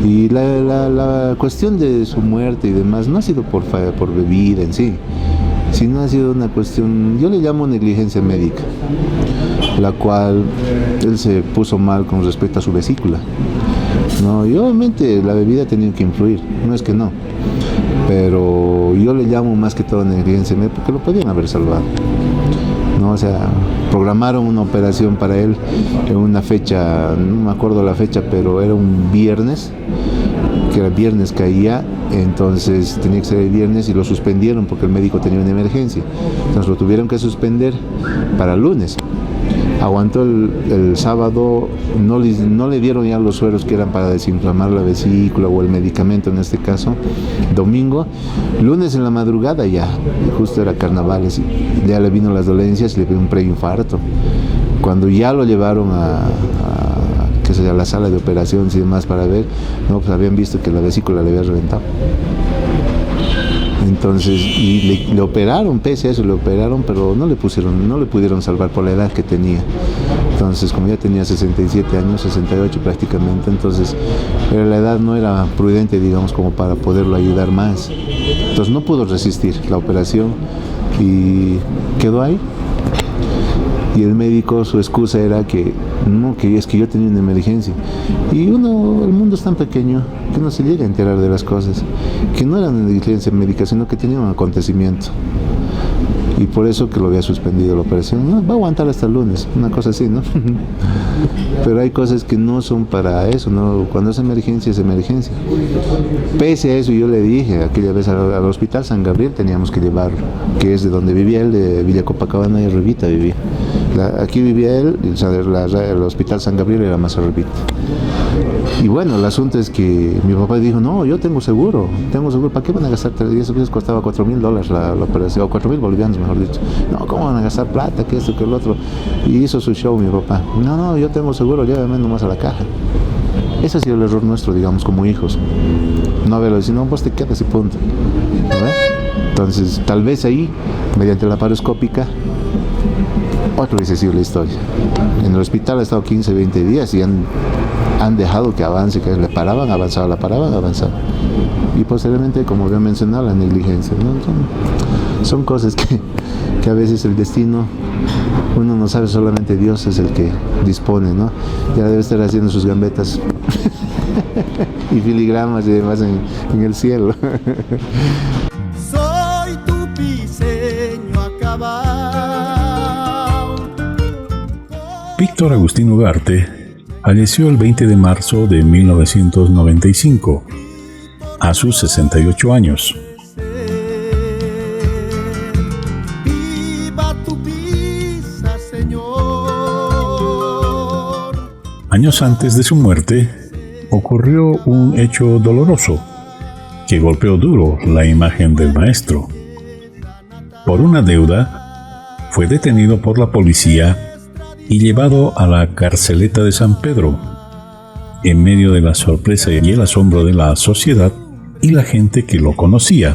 Y la cuestión de su muerte y demás no ha sido por bebida en sí, sino ha sido una cuestión, yo le llamo negligencia médica, la cual él se puso mal con respecto a su vesícula, ¿no? Y obviamente la bebida ha tenido que influir, no es que no, pero yo le llamo más que todo negligencia médica porque lo podían haber salvado, ¿no? O sea, programaron una operación para él en una fecha, no me acuerdo la fecha, pero era un viernes, que era viernes caía, entonces tenía que ser el viernes y lo suspendieron porque el médico tenía una emergencia, entonces lo tuvieron que suspender para el lunes. Aguantó el sábado, no le dieron ya los sueros que eran para desinflamar la vesícula o el medicamento en este caso. Domingo, lunes en la madrugada ya, justo era carnavales, ya le vino las dolencias y le vino un preinfarto. Cuando ya lo llevaron a la sala de operaciones y demás para ver, no, pues habían visto que la vesícula le había reventado. Entonces, y le operaron, pese a eso le operaron, pero no le pudieron salvar por la edad que tenía. Entonces, como ya tenía 67 años, 68 prácticamente, entonces la edad no era prudente, digamos, como para poderlo ayudar más. Entonces no pudo resistir la operación y quedó ahí. Y el médico, su excusa era que no, que es que yo tenía una emergencia. Y el mundo es tan pequeño que no se llega a enterar de las cosas, que no era una negligencia médica, sino que tenía un acontecimiento. Y por eso que lo había suspendido la operación. No, va a aguantar hasta el lunes, una cosa así, ¿no? Pero hay cosas que no son para eso, ¿no? Cuando es emergencia, es emergencia. Pese a eso, yo le dije aquella vez al Hospital San Gabriel teníamos que llevarlo, que es de donde vivía él, de Villa Copacabana y Arribita vivía. Aquí vivía él, el Hospital San Gabriel era más Arribita. Y bueno, el asunto es que mi papá dijo, no, yo tengo seguro, ¿para qué van a gastar? Y eso costaba $4,000 la operación, o 4,000 bolivianos mejor dicho. No, ¿cómo van a gastar plata, que esto, que el otro? Y hizo su show mi papá. No, yo tengo seguro, llévame nomás a la caja. Ese ha sido el error nuestro, digamos, como hijos. No haberlo decir, no, vos te quedas y punto. ¿No? Entonces, tal vez ahí, mediante la paroscópica, otro hubiese sido la historia. En el hospital ha estado 15, 20 días y han dejado que avance, que le paraban, avanzaba. Y posteriormente, como había mencionado, la negligencia, ¿no? Son cosas que a veces el destino, uno no sabe, solamente Dios es el que dispone, ¿no? Ya debe estar haciendo sus gambetas y filigramas y demás en el cielo. Soy tu piseño acabado. Víctor Agustín Ugarte falleció el 20 de marzo de 1995, a sus 68 años. Viva tu pisa, Señor. Años antes de su muerte, ocurrió un hecho doloroso que golpeó duro la imagen del maestro. Por una deuda, fue detenido por la policía y llevado a la carceleta de San Pedro, en medio de la sorpresa y el asombro de la sociedad y la gente que lo conocía.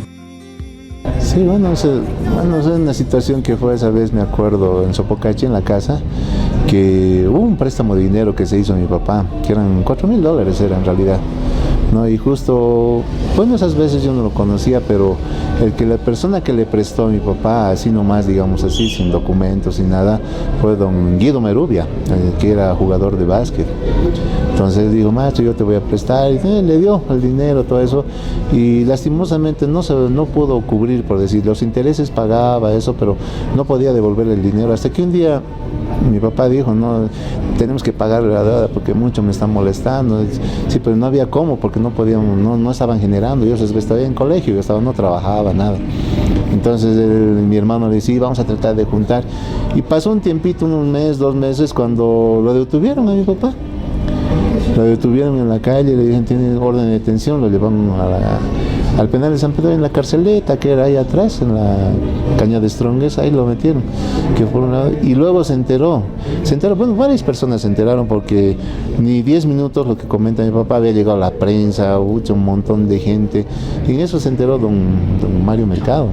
Sí, bueno, es una situación que fue esa vez, me acuerdo, en Sopocachi, en la casa, que hubo un préstamo de dinero que se hizo a mi papá, que eran $4,000 era en realidad. ¿no? Y justo, bueno, esas veces yo no lo conocía, pero la persona que le prestó a mi papá, así nomás, digamos así, sin documentos, sin nada, fue don Guido Merubia, que era jugador de básquet. Entonces digo, maestro, yo te voy a prestar, y le dio el dinero, todo eso, y lastimosamente no pudo cubrir, por decir, los intereses pagaba eso, pero no podía devolver el dinero, hasta que un día mi papá dijo, no, tenemos que pagarle la deuda porque mucho me están molestando. Sí, pero no había cómo, porque no podíamos, no estaban generando. Yo estaba en colegio, no trabajaba, nada. Entonces mi hermano le decía, sí, vamos a tratar de juntar. Y pasó un tiempito, un mes, 2 meses, cuando lo detuvieron a mi papá. Lo detuvieron en la calle, le dijeron, tiene orden de detención, lo llevaron al penal de San Pedro, en la carceleta que era ahí atrás, en la Caña de Stronges, ahí lo metieron, que por un lado, y luego se enteró, bueno, varias personas se enteraron, porque ni 10 minutos, lo que comenta mi papá, había llegado la prensa, un montón de gente, y en eso se enteró don Mario Mercado,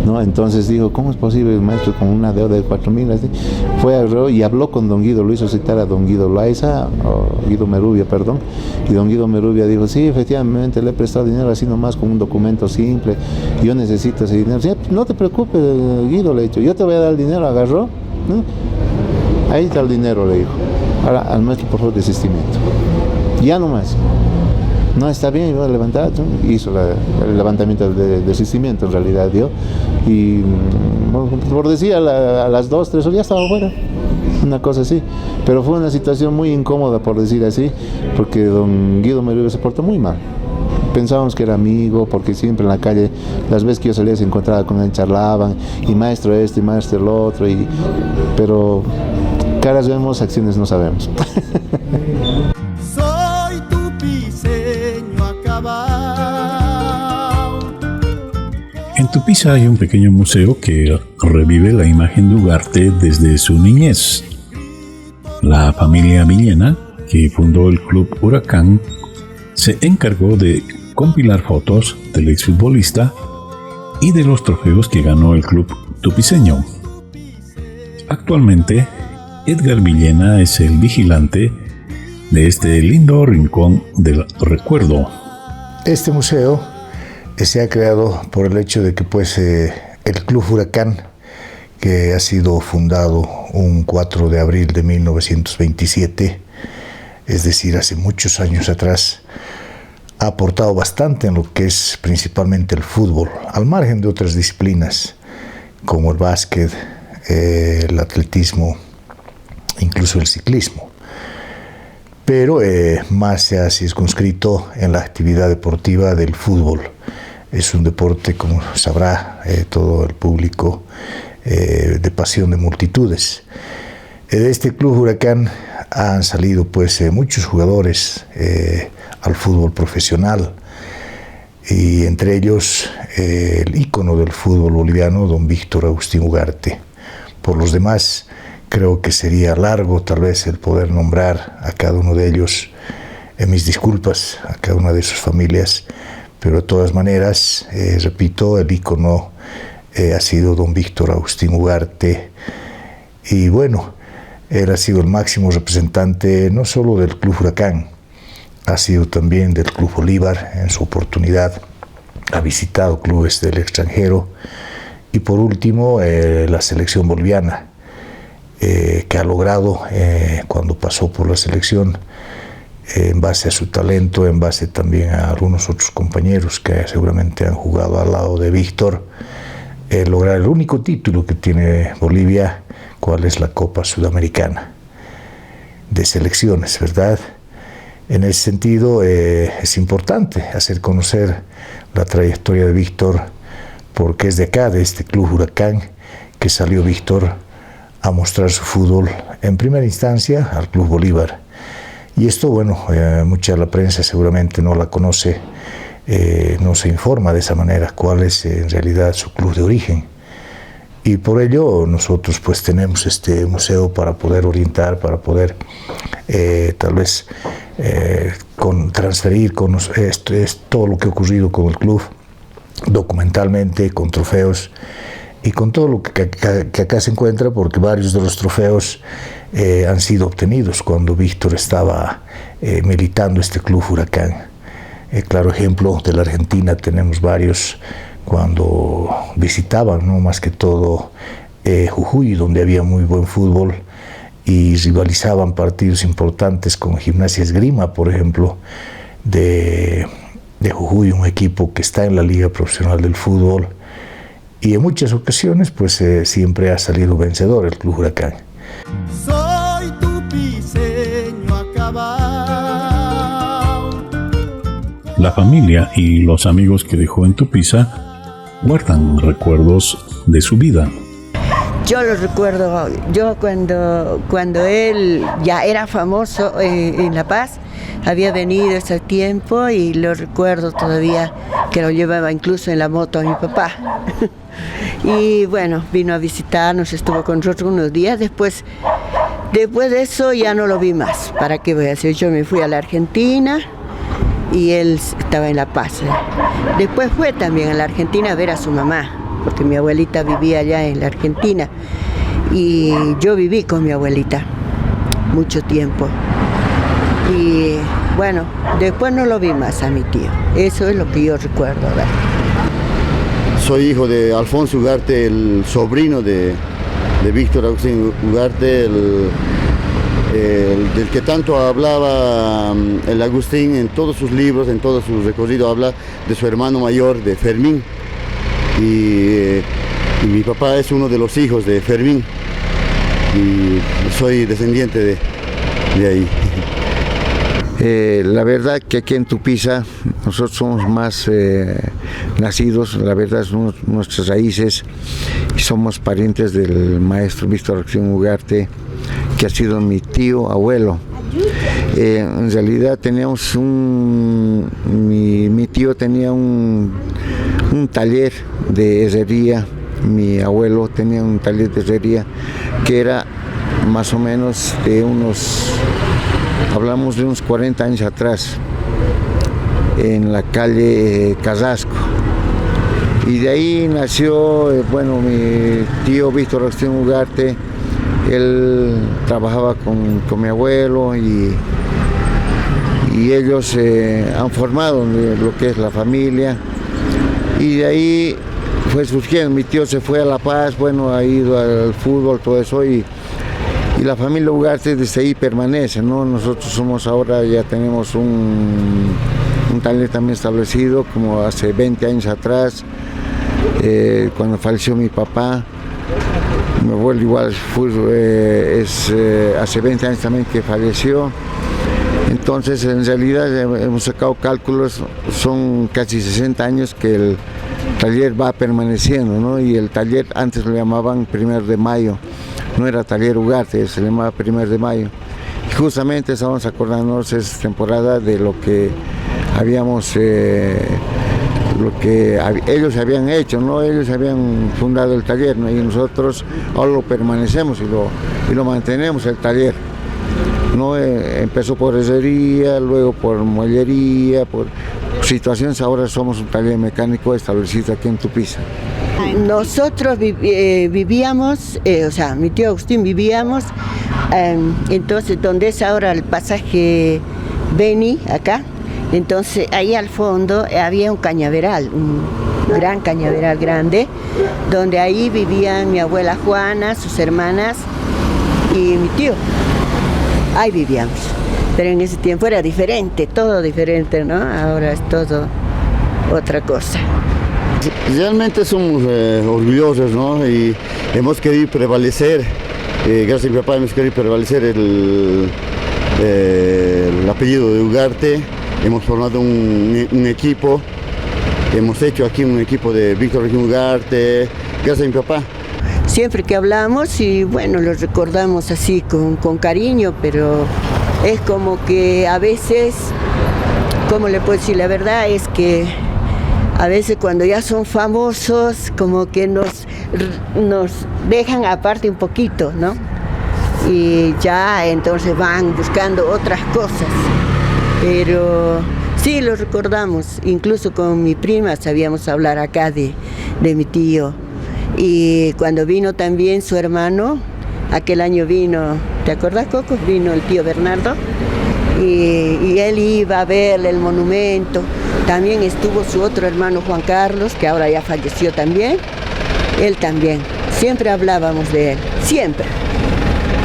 ¿no? Entonces dijo, ¿cómo es posible el maestro con una deuda de 4.000? Así? Fue y habló con don Guido, lo hizo citar a don Guido Loaiza, Guido Merubia, perdón, y don Guido Merubia dijo, sí, efectivamente le he prestado dinero así nomás con un documento simple, yo necesito ese dinero. Sí, no te preocupes, Guido, le he dicho, yo te voy a dar el dinero. Agarró, ¿no? Ahí está el dinero, le dijo, ahora al maestro por favor desistimiento, ya nomás. No, está bien, iba a levantar, hizo el levantamiento de desistimiento, en realidad dio, y por decir a las 2, 3 horas ya estaba fuera, una cosa así, pero fue una situación muy incómoda, por decir así, porque don Guido Merubia se portó muy mal. Pensábamos que era amigo, porque siempre en la calle, las veces que yo salía se encontraba con él, charlaban, y maestro esto y maestro el otro, pero caras vemos, acciones no sabemos. Soy tu piseño acabado. En Tupiza hay un pequeño museo que revive la imagen de Ugarte desde su niñez. La familia Villena, que fundó el Club Huracán, se encargó de compilar fotos del exfutbolista y de los trofeos que ganó el club tupiceño. Actualmente, Edgar Villena es el vigilante de este lindo rincón del recuerdo. Este museo se ha creado por el hecho de que el Club Huracán, que ha sido fundado un 4 de abril de 1927, es decir, hace muchos años atrás, ha aportado bastante en lo que es principalmente el fútbol, al margen de otras disciplinas como el básquet, el atletismo, incluso el ciclismo. Pero más se ha circunscrito en la actividad deportiva del fútbol. Es un deporte, como sabrá todo el público, de pasión de multitudes. De este Club Huracán han salido muchos jugadores al fútbol profesional, y entre ellos el ícono del fútbol boliviano, don Víctor Agustín Ugarte. Por los demás, creo que sería largo tal vez el poder nombrar a cada uno de ellos. Mis disculpas a cada una de sus familias, pero de todas maneras, repito, el ícono ha sido don Víctor Agustín Ugarte, y bueno, él ha sido el máximo representante no solo del Club Huracán, ha sido también del Club Bolívar en su oportunidad, ha visitado clubes del extranjero, y por último la selección boliviana, que ha logrado, cuando pasó por la selección, en base a su talento, en base también a algunos otros compañeros que seguramente han jugado al lado de Víctor, lograr el único título que tiene Bolivia, cuál es la Copa Sudamericana de selecciones, ¿verdad? En ese sentido es importante hacer conocer la trayectoria de Víctor, porque es de acá, de este Club Huracán, que salió Víctor a mostrar su fútbol en primera instancia al Club Bolívar. Y esto, bueno, mucha de la prensa seguramente no la conoce, no se informa de esa manera cuál es en realidad su club de origen. Y por ello nosotros tenemos este museo para poder orientar, para poder tal vez transferir todo lo que ha ocurrido con el club, documentalmente, con trofeos y con todo lo que acá se encuentra, porque varios de los trofeos han sido obtenidos cuando Víctor estaba militando este club Huracán. Claro ejemplo de la Argentina tenemos varios cuando visitaban, ¿no? Más que todo Jujuy, donde había muy buen fútbol y rivalizaban partidos importantes con Gimnasia Esgrima, por ejemplo, de Jujuy, un equipo que está en la Liga Profesional del Fútbol, y en muchas ocasiones pues siempre ha salido vencedor el Club Huracán. Soy tupiceño acabado. La familia y los amigos que dejó en Tupiza guardan recuerdos de su vida. Yo lo recuerdo, cuando él ya era famoso en La Paz, había venido ese tiempo y lo recuerdo todavía que lo llevaba incluso en la moto a mi papá. Y bueno, vino a visitarnos, estuvo con nosotros unos días, después de eso ya no lo vi más. ¿Para qué voy a decir? Yo me fui a la Argentina y él estaba en La Paz. Después fue también a la Argentina a ver a su mamá, porque mi abuelita vivía allá en la Argentina y yo viví con mi abuelita mucho tiempo. Y bueno, después no lo vi más a mi tío. Eso es lo que yo recuerdo. ¿Verdad? Soy hijo de Alfonso Ugarte, el sobrino de Víctor Agustín Ugarte, del que tanto hablaba el Agustín en todos sus libros, en todo su recorrido, habla de su hermano mayor, de Fermín. Y mi papá es uno de los hijos de Fermín y soy descendiente de ahí. La verdad que aquí en Tupiza nosotros somos más nacidos, la verdad son nuestras raíces y somos parientes del maestro Víctor Agustín Ugarte, que ha sido mi tío abuelo. En realidad teníamos mi tío tenía un taller de herrería, mi abuelo tenía un taller de herrería que era más o menos hablamos de unos 40 años atrás, en la calle Carrasco. Y de ahí nació, mi tío Víctor Agustín Ugarte. Él trabajaba con mi abuelo y ellos han formado lo que es la familia. Y de ahí fue surgiendo, mi tío se fue a La Paz, ha ido al fútbol, todo eso, y la familia Ugarte desde ahí permanece, ¿no? Nosotros ahora ya tenemos un taller también establecido, como hace 20 años atrás, cuando falleció mi papá. Mi abuelo igual hace 20 años también que falleció. Entonces, en realidad hemos sacado cálculos, son casi 60 años que el taller va permaneciendo, ¿no? Y el taller antes lo llamaban 1 de Mayo, no era taller Ugarte, se llamaba 1 de Mayo. Y justamente estábamos acordándonos esa temporada de lo que habíamos, lo que ellos habían hecho, ¿no? Ellos habían fundado el taller, ¿no? Y nosotros ahora lo permanecemos y lo mantenemos el taller. ¿No? Empezó por herrería, luego por muellería, por situaciones. Ahora somos un taller mecánico establecido aquí en Tupiza. Nosotros vivíamos, mi tío Agustín vivíamos, entonces donde es ahora el pasaje Beni, acá, entonces ahí al fondo había un cañaveral, un gran cañaveral grande, donde ahí vivían mi abuela Juana, sus hermanas y mi tío. Ahí vivíamos, pero en ese tiempo era diferente, todo diferente, ¿no? Ahora es todo otra cosa. Realmente somos orgullosos, ¿no? Y hemos querido prevalecer, gracias a mi papá hemos querido prevalecer el apellido de Ugarte. Hemos formado un equipo, hemos hecho aquí un equipo de Víctor Agustín Ugarte, gracias a mi papá. Siempre que hablamos y lo recordamos así con cariño, pero es como que a veces, ¿cómo le puedo decir? La verdad es que a veces cuando ya son famosos como que nos dejan aparte un poquito, ¿no? Y ya entonces van buscando otras cosas, pero sí los recordamos, incluso con mi prima sabíamos hablar acá de mi tío. Y cuando vino también su hermano, aquel año vino, ¿te acuerdas, Coco? Vino el tío Bernardo y él iba a ver el monumento. También estuvo su otro hermano Juan Carlos, que ahora ya falleció también. Él también. Siempre hablábamos de él, siempre.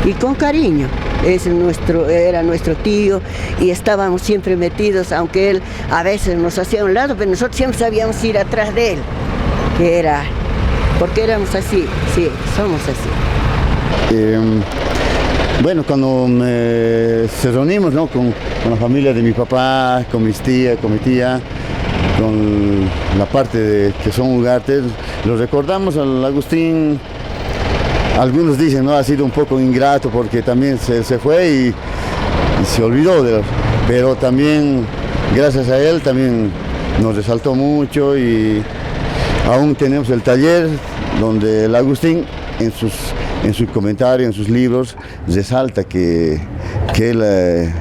Y con cariño. Era nuestro tío y estábamos siempre metidos, aunque él a veces nos hacía a un lado, pero nosotros siempre sabíamos ir atrás de él, porque éramos así, sí, somos así. Bueno, cuando se reunimos, ¿no? con la familia de mi papá, con mis tías, con mi tía, con la parte de que son Ugartes, lo recordamos al Agustín. Algunos dicen, no, ha sido un poco ingrato porque también se fue y se olvidó de él, pero también gracias a él también nos resaltó mucho y aún tenemos el taller donde el Agustín en sus comentarios, en sus libros, resalta que él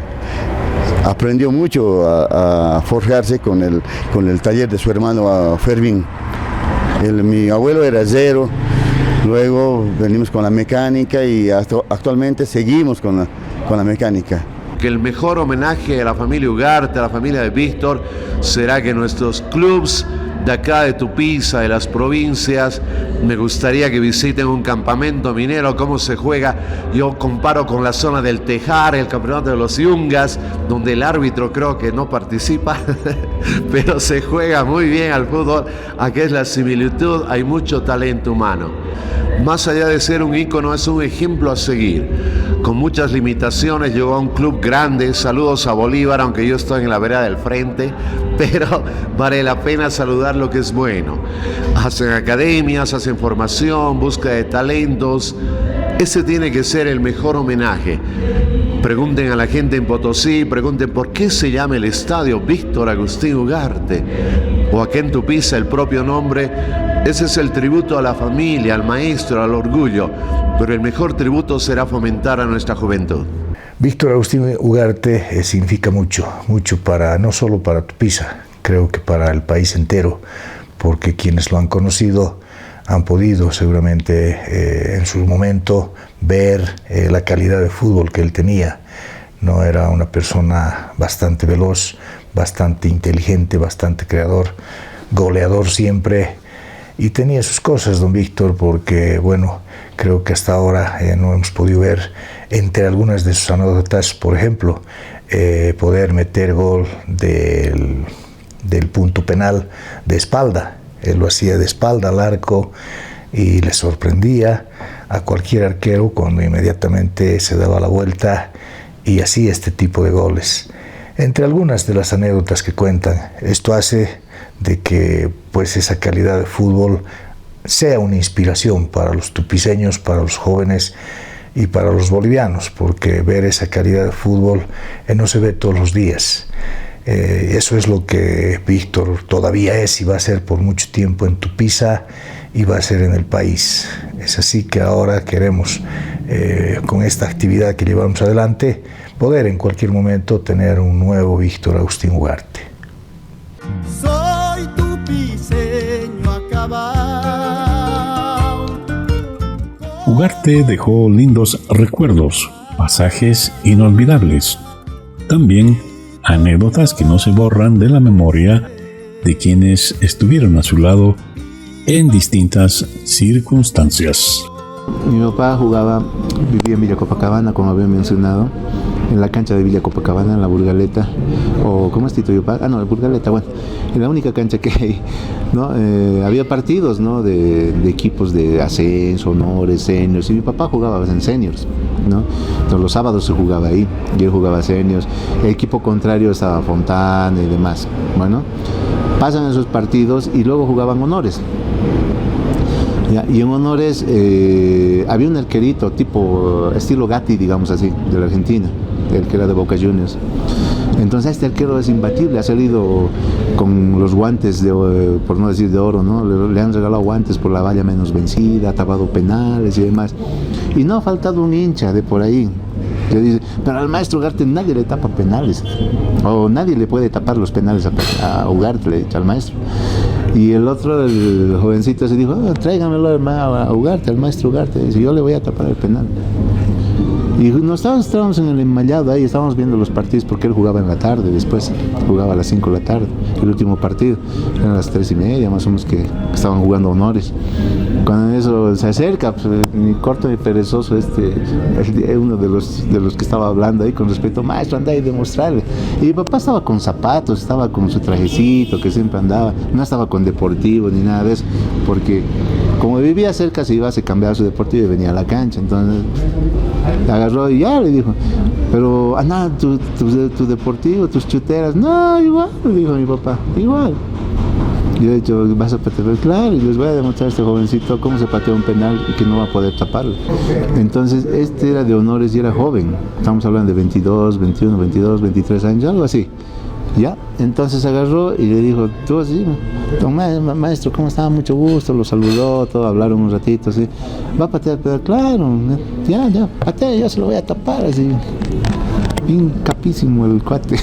aprendió mucho a forjarse con el taller de su hermano Fermín. Mi abuelo era herrero. Luego venimos con la mecánica y actualmente seguimos con la mecánica. Que el mejor homenaje a la familia Ugarte, a la familia de Víctor, será que nuestros clubs de acá de Tupiza, de las provincias, me gustaría que visiten un campamento minero, cómo se juega. Yo comparo con la zona del Tejar, el campeonato de los Yungas, donde el árbitro creo que no participa, pero se juega muy bien al fútbol. Aquí es la similitud, hay mucho talento humano. Más allá de ser un ícono, es un ejemplo a seguir. Con muchas limitaciones, llegó a un club grande. Saludos a Bolívar, aunque yo estoy en la vereda del frente, pero vale la pena saludar lo que es bueno. Hacen academias, hacen formación, búsqueda de talentos. Ese tiene que ser el mejor homenaje. Pregunten a la gente en Potosí, pregunten por qué se llama el estadio Víctor Agustín Ugarte, o aquí en Tupiza el propio nombre. Ese es el tributo a la familia, al maestro, al orgullo, pero el mejor tributo será fomentar a nuestra juventud. Víctor Agustín Ugarte significa mucho no solo para Tupiza, creo que para el país entero, porque quienes lo han conocido han podido seguramente en su momento ver la calidad de fútbol que él tenía. No era una persona bastante veloz, bastante inteligente, bastante creador, goleador siempre. Y tenía sus cosas, don Víctor, porque, bueno, creo que hasta ahora no hemos podido ver entre algunas de sus anécdotas, por ejemplo, poder meter gol del punto penal de espalda. Él lo hacía de espalda al arco y le sorprendía a cualquier arquero cuando inmediatamente se daba la vuelta y hacía este tipo de goles. Entre algunas de las anécdotas que cuentan, esto hace de que pues esa calidad de fútbol sea una inspiración para los tupiceños, para los jóvenes y para los bolivianos, porque ver esa calidad de fútbol no se ve todos los días. Eso es lo que Víctor todavía es y va a ser por mucho tiempo en Tupiza y va a ser en el país. Es así que ahora queremos, con esta actividad que llevamos adelante, poder en cualquier momento tener un nuevo Víctor Agustín Ugarte. Soy tupiceño acabado. Ugarte dejó lindos recuerdos, pasajes inolvidables. También anécdotas que no se borran de la memoria de quienes estuvieron a su lado en distintas circunstancias. Mi papá vivía en Villa Copacabana, como había mencionado, en la cancha de Villa Copacabana, en la Burgaleta, o ¿cómo es Tito Yupac? La Burgaleta, bueno, en la única cancha que hay, ¿no? Había partidos, ¿no? de equipos de ascenso, honores, seniors, y mi papá jugaba en seniors, ¿no? Entonces los sábados se jugaba ahí, y él jugaba seniors, el equipo contrario estaba Fontana y demás, bueno, pasan esos partidos y luego jugaban honores. Y en honores había un arquerito tipo estilo Gatti, digamos así, de la Argentina, el que era de Boca Juniors. Entonces este arquero es imbatible, ha salido con los guantes, por no decir de oro, ¿no? Le han regalado guantes por la valla menos vencida, ha tapado penales y demás. Y no ha faltado un hincha de por ahí que dice, pero al maestro Ugarte nadie le tapa penales, o nadie le puede tapar los penales a Ugarte, le dice al maestro. Y el otro, el jovencito, se dijo, tráigamelo a Ugarte, al maestro Ugarte. Dice, yo le voy a tapar el penal. Y estábamos en el enmallado ahí, estábamos viendo los partidos porque él jugaba en la tarde, después jugaba a las 5 de la tarde, el último partido, eran las 3:30 más o menos que estaban jugando honores. Cuando eso se acerca, pues, ni corto ni perezoso, uno de los que estaba hablando ahí con respecto, maestro, anda y demostrarle. Y mi papá estaba con zapatos, estaba con su trajecito que siempre andaba, no estaba con deportivo ni nada de eso, porque como vivía cerca se cambiaba su deportivo y venía a la cancha. Entonces agarró y ya le dijo, pero anda, tu deportivo, tus chuteras. No, igual, le dijo mi papá, igual. Y yo he dicho, vas a patear, claro, y les voy a demostrar a este jovencito cómo se patea un penal y que no va a poder taparlo. Entonces era de honores y era joven, estamos hablando de 22, 21, 22, 23 años, algo así. Ya, entonces agarró y le dijo, tú así, maestro, ¿cómo está? Mucho gusto, lo saludó, todo, hablaron un ratito, así. ¿Va a patear? Pero claro, ya, patea, yo se lo voy a tapar, así. Bien capísimo el cuate.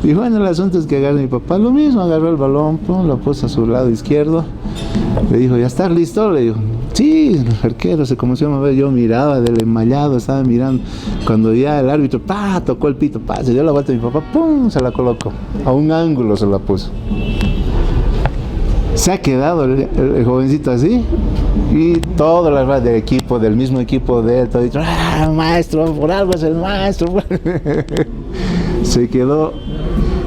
Y bueno, el asunto es que agarra mi papá, lo mismo, agarró el balón, lo puso a su lado izquierdo, le dijo, ¿ya estás listo? Le dijo, sí, el arquero se comenzó a ver, yo miraba del enmallado, estaba mirando, cuando ya el árbitro, tocó el pito, se dio la vuelta a mi papá, pum, se la colocó, a un ángulo se la puso. Se ha quedado el jovencito así, y todo del mismo equipo de él, todo dicho, maestro, por algo es el maestro. Se quedó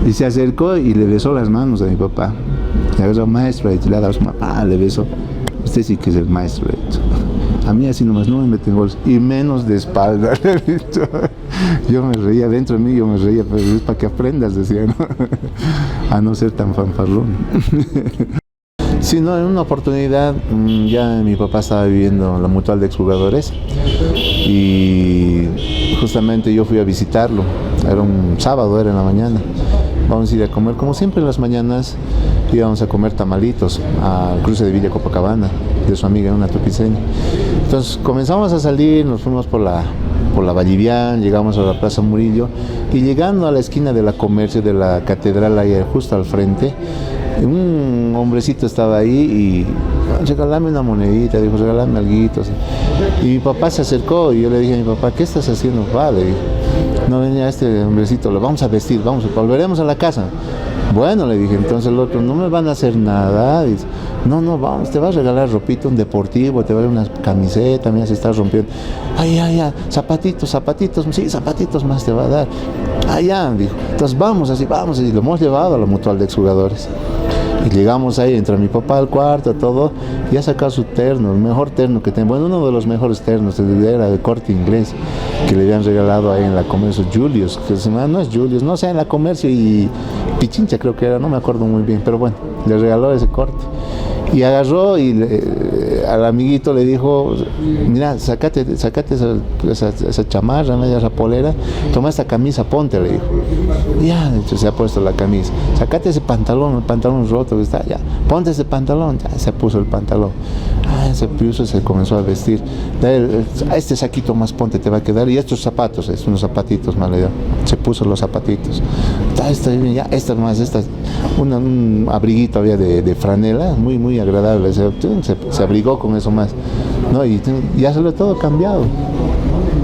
y se acercó y le besó las manos a mi papá. Le besó, maestro, y le ha dado a su papá, le besó. Usted sí que es el maestro, le dicho. A mí así nomás no me meten goles, y menos de espalda, le he dicho. Yo me reía, dentro de mí yo me reía, pero es para que aprendas, decía, ¿no? A no ser tan fanfarlón. Sí, no, en una oportunidad ya mi papá estaba viviendo en la mutual de exjugadores y justamente yo fui a visitarlo, era un sábado, era en la mañana. Vamos a ir a comer, como siempre en las mañanas íbamos a comer tamalitos al cruce de Villa Copacabana, de su amiga, una tupiceña. Entonces comenzamos a salir, nos fuimos por la Vallivian, llegamos a la Plaza Murillo y llegando a la esquina de la Comercio de la Catedral, ahí justo al frente, un hombrecito estaba ahí y regálame una monedita, dijo, regálame alguito. Y mi papá se acercó y yo le dije a mi papá, ¿qué estás haciendo, padre? No venía este hombrecito, lo vamos a vestir, volveremos a la casa. Bueno, le dije, entonces el otro, no me van a hacer nada. Dice, no, vamos, te va a regalar ropita, un deportivo, te va a dar una camiseta, mira, se está rompiendo. Ay, zapatitos, sí, zapatitos más te va a dar. Ya, dijo, entonces vamos, y lo hemos llevado a la mutual de exjugadores. Y llegamos ahí, entra mi papá al cuarto, todo, y ha sacado su terno, el mejor terno que tengo, bueno, uno de los mejores ternos, era de Corte Inglés, que le habían regalado ahí en la Comercio Julius, que se llama, no es Julius, no sé, en la Comercio y Pichincha creo que era, no me acuerdo muy bien, pero bueno, le regaló ese corte. Y agarró y al amiguito le dijo, mira, sacate esa chamarra, esa polera, toma esta camisa, ponte, le dijo. Ya, entonces se ha puesto la camisa. Sacate ese pantalón, el pantalón roto que está, ya, ponte ese pantalón, ya, se puso el pantalón. Se puso, se comenzó a vestir. Este saquito más ponte, te va a quedar. Y estos zapatos, unos zapatitos más le dio. Se puso los zapatitos. Un abriguito había de franela, muy agradable. Se abrigó con eso más, ¿no? Y ya se lo todo cambiado.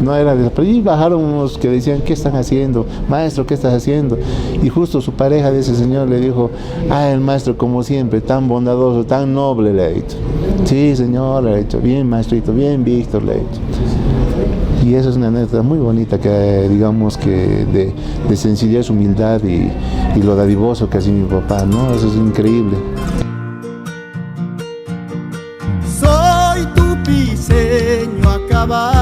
No era de... Y bajaron unos que decían, ¿qué están haciendo? Maestro, ¿qué estás haciendo? Y justo su pareja de ese señor le dijo, el maestro como siempre, tan bondadoso, tan noble, le ha dicho. Sí, señor, le ha dicho, bien maestrito, bien Víctor, le ha dicho. Y eso es una anécdota muy bonita, que digamos que de sencillez, humildad y lo dadivoso que hace mi papá, ¿no? Eso es increíble. Soy tupiceño a caballo.